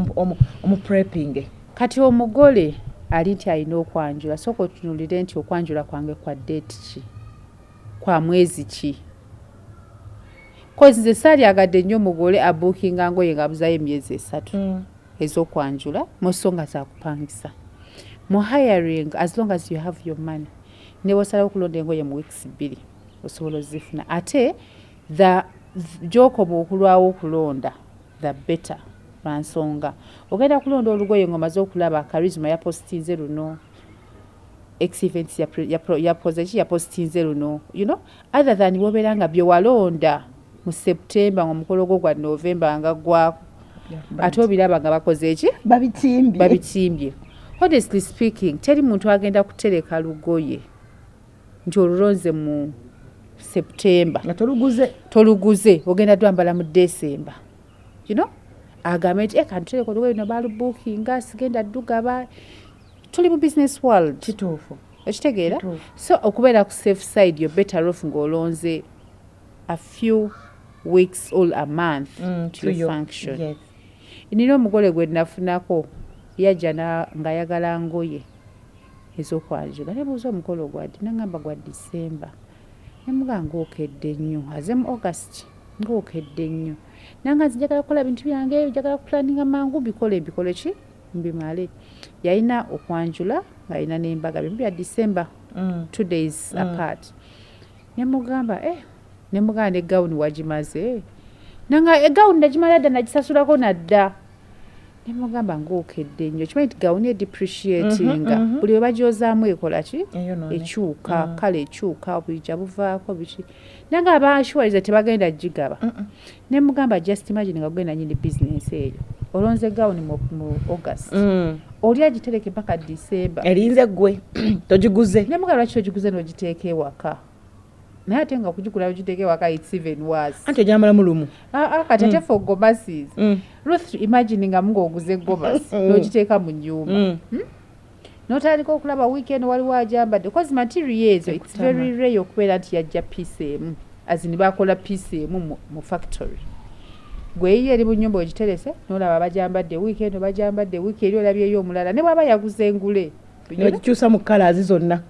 omu prepping kati omugole ali nti alina okwanjula sooka otunulire nti okwanjula kwange kwa date ki kwa mwezi ki kozi nze saalyagadde nnyo omugole abuukinga ngoye ng'abuzayo emyezi 3 ez'okwanjula mu nsonga za kupangisa mu hiring as long as you have your money ne bw'osalawo okulonda engoye mu weeks 2 osobola ozifuna ate gy'okoma okulwawo okulonda the better lwansonga ogenda kulonda olugoye ng'omaze okulaba charisma yapositinze luno X-events yapositinze luno you know other than wobeera nga bye walonda mu September ng'omukolo gwo gwa November nga gwako ate obiraba nga bakoze eki babitimbye honestly speaking teri muntu agenda kutereka lugoye nti olulonze mu September nga toluguze ogenda twambala mu December you know agambe nti kantutereka olugoye no balubookinga sigenda ddugaba tuli mu business world kituufu ekitegeera so okubeera ku safe side you're better off ng'olonze a few weeks or a month to your function yes. Nina omugole gwe nafunako yajja ng'ayagala ngoye ez'okwanjula nebuuza omukolo gwadde nangamba gwa December nemuga ng'okedde nnyo aze mu August ng'okedde nnyo nanga nzijagala kukola bintu byange njagala kupulaninga mangu mbikole ki mbimale yalina okwanjula ng'alina n'embaga bintu bya December 2 days apart nemugamba nemugamba ne gawuni wagimaze nanga egawuni nagimala dda nagisasulako nadda nemugamba ng'okedde nnyo kimanyi nti gawuni depreciatinga buli we bagyozaamu ekola ki ekyuka kale ekyuka obuyija buvaako biki nanga abashwaliza tebagenda gigaba nemugamba just imagine nga gugenda nyini business eyo olonze gawuni mu August oli agitereke mpaka December erinze gwe togiguze nemugamba lwaki ogiguze n'ogiteeka ewaka naye ate nga okugigula ogiteeka ewaka it's even worse anti ogyambala mulumu kati ate for gomasis Ruth imagine nga ng'oguze gomasi n'ogiteeka mu nnyumba n'otandika okulaba weekend waliwo agyambadde cause material ezo it's very rare okubeera nti yajja piece emu azini bakola piece emu mu factory gwe yiye eri mu nnyumba ogiterese n'olaba bagyambadde weekend bagyambadde wiiki eri olabyeyo omulala ne bw'aba yaguze engule n'ogikyusa mu colors zonna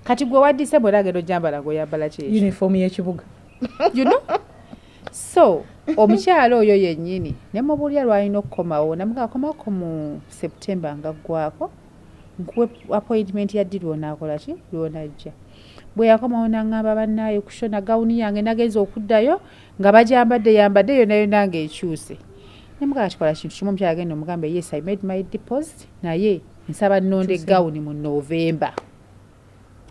kati gwe wa December olagenda ojambala ng'oyambala kyekyo uniform y'ekibuga you know so omukyala oyo yennyini ne mubulya lwalina okukomawo namukakomako mu September nga ggwako nkuwe appointment ya ddi lwonaakola ki lwonajja bwe yakomawo naŋŋamba bannaayo kushona gawuni yange nagenza okuddayo nga bajambadde yambadde yonna yonna ng'ekyuse ne mukaka kikola kintu kimu omukyala agenda omugambe yes I made my deposit naye nsaba nnonde gawuni mu November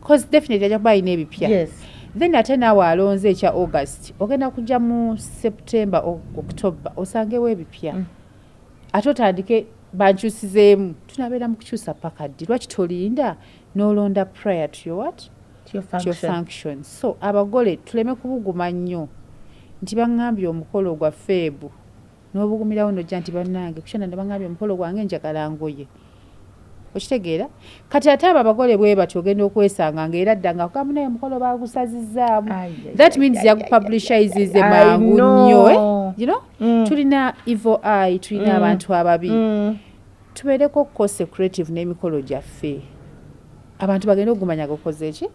cause definitely ajja kuba alina ebipya yes then ate naawe alonze ekya August ogenda kujja mu September October osangewo ebipya ate otandike bankyusizeemu tunabeera mu kukyusa paka ddi lwaki tolinda n'olonda prior to your what to your function so abagole tuleme kubuguma nnyo nti baŋŋambye omukolo gwa Febu n'obugumirawo nojja nti bannange kushana ne baŋŋambye omukolo gwange njagala ngoye okitegeera kati ate abo abagole bwe batyo ogenda okwesanga ng'era dda nga kugamu naye omukolo bagusazizzaamu that means yagupublicizize mangu nnyo you know tulina evil eye tulina abantu ababi tubeereko okukosa creative n'emikolo gyaffe abantu bagenda okugumanya gukoze ki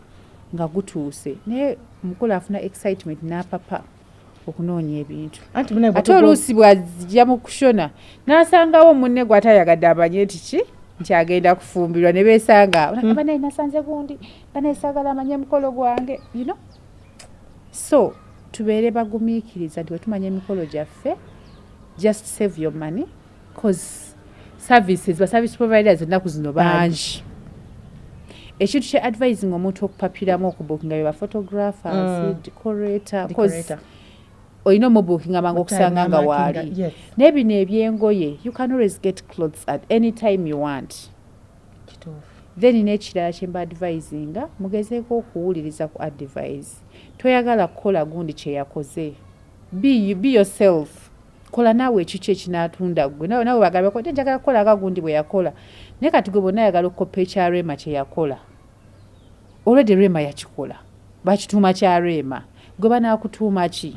nga gutuuse naye omukolo afuna excitement n'apapa okunoonya ebintu ate oluusi bw'ajja mu kushona n'asangawo munne gw'atayagadde amanye nti ki nti agenda kufumbirwa ne beesanga banaye nasanze gundi banaye saagala amanye emikolo gwange you know so tubeere bagumiikiriza nti wetumanya emikolo gyaffe just save your money cause services ba service providers ennaku zino bangi ekintu kye advising omuntu okupapiramu okubookinga be ba photographers decorator cause olina omubookinga mangu okusanga nga waali naye bino ebyengoye you can always get clothes at any time you want then n'ekirala kye mba advisinga mugezeeko okuwuliriza ku advice toyagala kukola gundi kye yakoze be yourself kola naawe ekikyo ekinaatunda gwe nawe bagambeko njagala kukola nga gundi bwe yakola naye kati gwe bonna ayagala okukopa ekya Rema kye yakola already Rema yakikola bakituuma kya Rema gwe banaakutuuma ki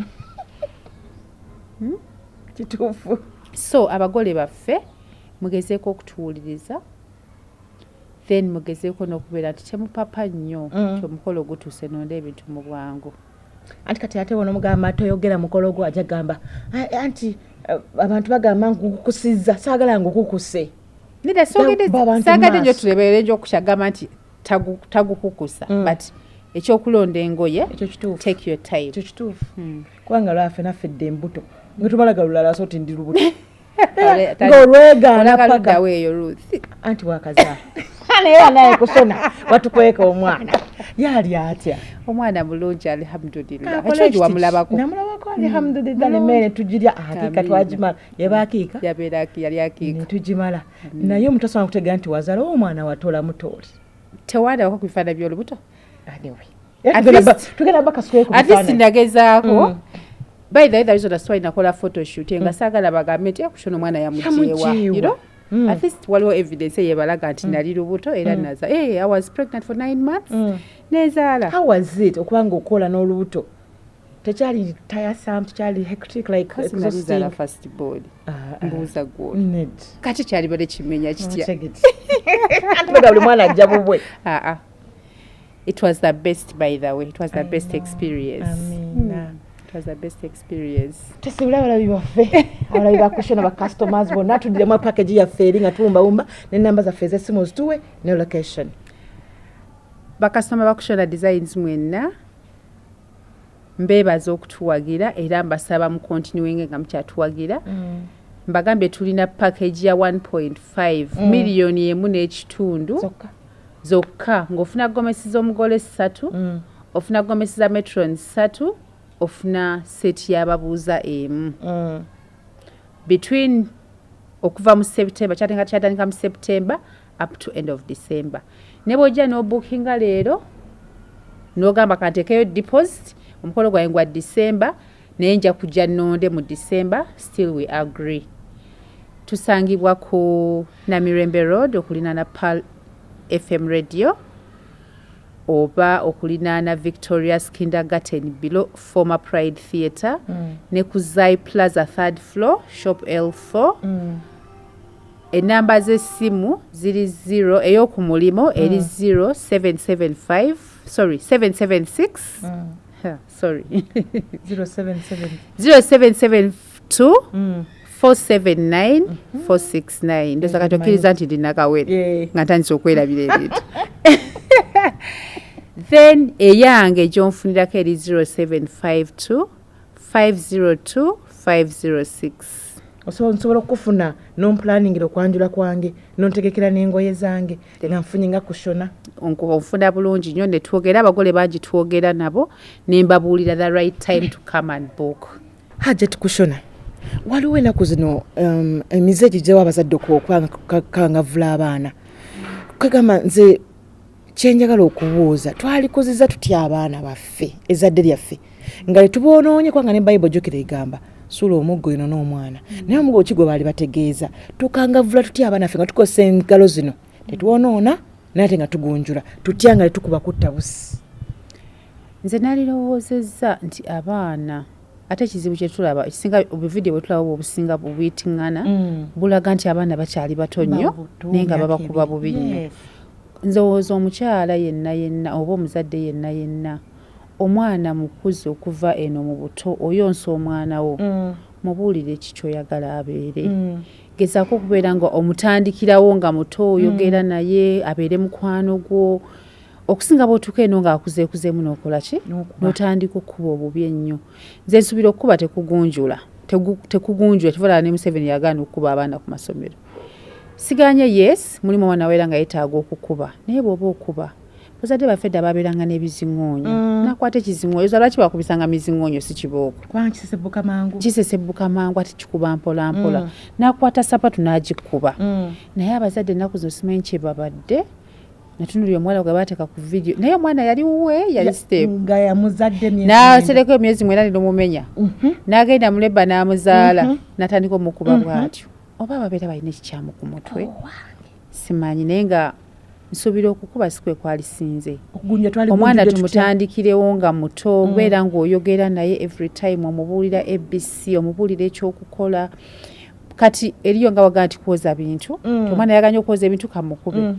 kituufu so abagole baffe mugezeeko okutuwuliriza then mugezeeko n'okubeera nti temupapa nnyo nti omukolo gutuuse nonda ebintu mu bwangu anti kati ate wona omugamba toyogera mukolo gwo ajja gamba anti abantu bagamba ngukukusizza saagala ngukukuse nida saagadde nnyo tulebeere njo okukyagamba nti tagukukusa but ekyokulonda engoye take your time ekyo kituufu kubanga lwaffe naffe dde embuto ngetumalaga lulala so ti ndi lubuto ng'olwegaana paka eyo Ruth anti wakazaala naye naye kusona watukweka omwana yali atya omwana mulungi alhamdulillah ekyo wamulabako namulabako alhamdulillah nemmere tugirya akiika twagimala yaba akiika yali akiika netugimala naye omuntu asobola kutegeera nti wazaala omwana watola mutooli tewandako ku bifaananyi by'olubuto tugenda bakasukule ku at least nagezaako by the way there is a story nakola photoshoot nga saagala bagambe nti kushona omwana yamujeewa you know at least waliwo evidence eyebalaga nti nali lubuto era naza I was pregnant for 9 months nezaala how was it okubanga okola n'olubuto tekyali tiresome tekyali hectic like exhausting first board mbuuza gwo kati kyali bale kimenya kitya anti baga buli mwana ajja bubwe it was the best by the way it was the best experience it was the best experience tesibula abalabi baffe abalabi bakushona ba customers bonna tuddiramu package yaffe eri nga tuwumbawumba n'ennamba zaffe ez'essimu zituwe ne location bakasitoma bakushona designs mwenna mbeebaza okutuwagira era mbasaba mu continuing nga mukyatuwagira mbagambye tulina package ya 1.5 miliyoni emu n'ekitundu zokka ng'ofuna gomesi z'omugole 3 ofuna gomesi za matrons 3 ofuna seti y'ababuuza emu between okuva mu September kyatandika mu September up to end of December ne bw'ojja n'obookinga leero n'ogamba kanteekeyo deposit omukolo gwange gwa December naye nja kujja nnonde mu December still we agree tusangibwa ku Namirembe Road okulinaana Pal FM radio oba okulinaana Victoria's Kindergarten below former Pride Theatre ne ku Zai Plaza 3rd floor shop L4 enamba z'essimu ziri 0 ey'oku mulimo eri 0775 776 sorry 0772 479 469 ndoza kati okkiriza nti ndi nakawere nga ntandise okwerabira ebintu then eyange gyonfunirako eri 0752 502 506 nsobola okufuna nompulaningira okwanjula kwange nontegekera n'engoye zange nga nfunye nga kushona onfuna bulungi nnyo ne twogera abagole bangi twogera nabo ne mbabuulira the right time to come and book. Hajja tukushona waliwo ennaku zino emize gijewo abazadde okukangavula abaana kagamba nze kyenjagala okubuuza twalikoziza tutya abaana baffe ezzadde lyaffe nga letuboonoonye kubanga ne bayibuli jjukira egamba sula omuggo ino n'omwana naye omuggo kigwe baali bategeeza tukangavula tutya abaana ffe nga tukozesa engalo zino tetwonoona naye ate nga tugunjula tutya nga letukuba kutta busi. Nze nalirowoozezza nti abaana ate ekizibu kye tulaba ekisinga obuvidiyo bwe tulaba obusinga bubuyitiŋŋana bulaga nti abaana bakyali bato nnyo naye nga babakuba bubi nnyo. Nzowooza omukyala yenna oba omuzadde yenna omwana mukuzi okuva eno mu buto oyonsa omwana wo mubuulire eki kyoyagala abeere gezaako okubeera nga omutandikirawo nga muto oyogera naye abeere mukwano gwo okusinga bw'otuuka eno ng'akuzeekuzeemu n'okola ki n'otandika okuba obubi ennyo. Nze nsuubira okukuba tekugunjula kivalala ne Museveni yagaana okukuba abaana ku masomero. Siganye yes mulimu omwana weera nga yeetaaga okukuba naye bw'oba okuba bazadde baffe dda babeeranga n'ebiziŋŋoonyo nakwata ekiziŋŋoonyo lwaki bakubisanga miziŋŋoonyo si kibooko kubanga kisesebbuka mangu ate kikuba mpola mpola nakwata sapatu n'agikuba naye abazadde ennaku zino simanyi kye babadde natunulira omwana gwe baateeka ku vidiyo naye omwana yali wuwe yali n'asereko emyezi 8 n'omumenya n'agenda muleba n'amuzaala n'atandika omukuba bw'atyo oba babeera balina ekikyamu ku mutwe simanyi naye nga nsuubira okukuba si kwe kwalisinze omwana tumutandikirewo nga muto obeera ng'oyogera naye every time omubuulira ABC omubuulira ekyokukola kati eriyo nga wagaa nti kwoza bintu omwana yaganya okwoza ebintu kamukube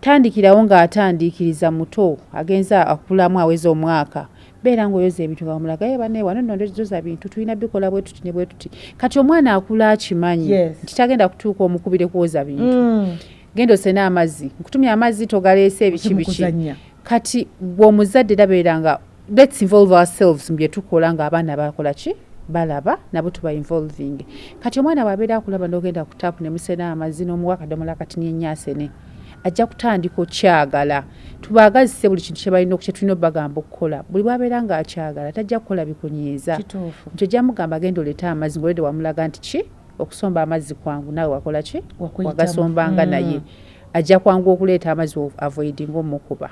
tandikirawo ng'atandiikiriza muto agenza akulamu aweza omwaka beera ng'oyoza ebintu nga bamulaga ye banne wano nno ndoza bintu tulina bikola bwe tuti ne bwe tuti kati omwana akula akimanyi nti tagenda kutuuka omukubire kwoza bintu genda osena amazzi nkutumya amazzi togaleese ebiki kati bw'omuzadde dabeera nga let's involve ourselves mu bye tukola ng'abaana bakola ki balaba nabo tuba involving kati omwana bw'abeera akulaba n'ogenda ku taapu ne musena amazzi n'omuwa akadomola kati n'ennyaasene ajja kutandika okyagala tubaagazise buli kintu kye balina kye tulina obagamba okukola buli bw'abeera ng'akyagala tajja kukola bikunyiiza nti ojja mugamba agenda oleeta amazzi ng'olede wamulaga nti ki okusomba amazzi kwangu naawe wakola ki wagasombanga naye ajja kwangu okuleeta amazzi avoiding omukuba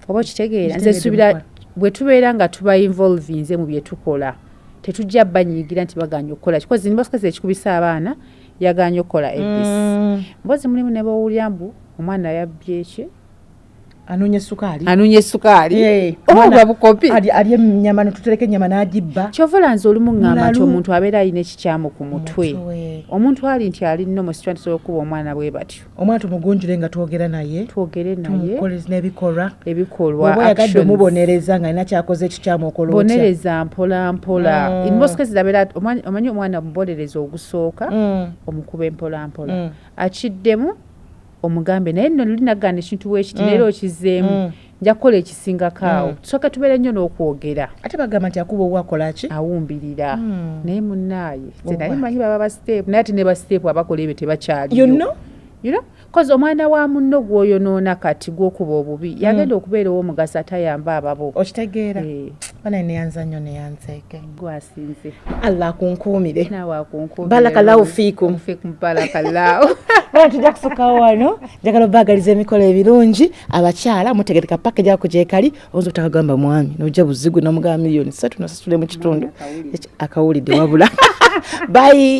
oba okitegeera nze nsuubira bwe tubeera nga tuba involvinze mu bye tukola tetujja banyiigira nti baganya okukola kikozi nibasokazi ekikubisa abaana yaganya okukola ebisi mbozi mulimu ne bawulira mbu omwana yabbye ki anoonya essukaali oba bukopi ali ennyama netutereka ennyama n'agibba kyova nze olumu ŋŋamba nti omuntu abeera alina ekikyamu ku mutwe omuntu ali nti ali nno mu situation tusobola okuba omwana bwe batyo omwana tumugunjule nga twogere naye n'ebikolwa oba yagadde omubonereza nga alina kyakoze ekikyamu okola otya bonereza mpola mpola in most cases abeera omanyi omwana mubonereza ogusooka omukuba empola mpola akiddemu omugambe naye nno linagana ekintu bwekiti naye okizzeemu nja kukola ekisingako awo tusooka tubeere nnyo n'okwogera ate bagamba nti akuba obwakola ki awumbirira naye munnaaye ze naye manyi baba basiteepu naye ate ne basiteepu abakola ebyo tebakyaliyo kozi omwana wa munno gw'oyonoona kati gw'okuba obubi yagenda okubeera ow'omugaso atayamba ababo okitegeera banaye neyanza nnyo neyanzeeke gwasinze allah akunkuumire naawe akunkuumire barakallahu fiikum barakallahu bana tujja kusukawo wano njagala obaagaliza emikolo ebirungi abakyala mutegereka paka gyako gyekali oyinza obutakagamba mwami nojja buzigu nomugamba miliyoni 3 nosasule mu kitundu akawulidde wabula bye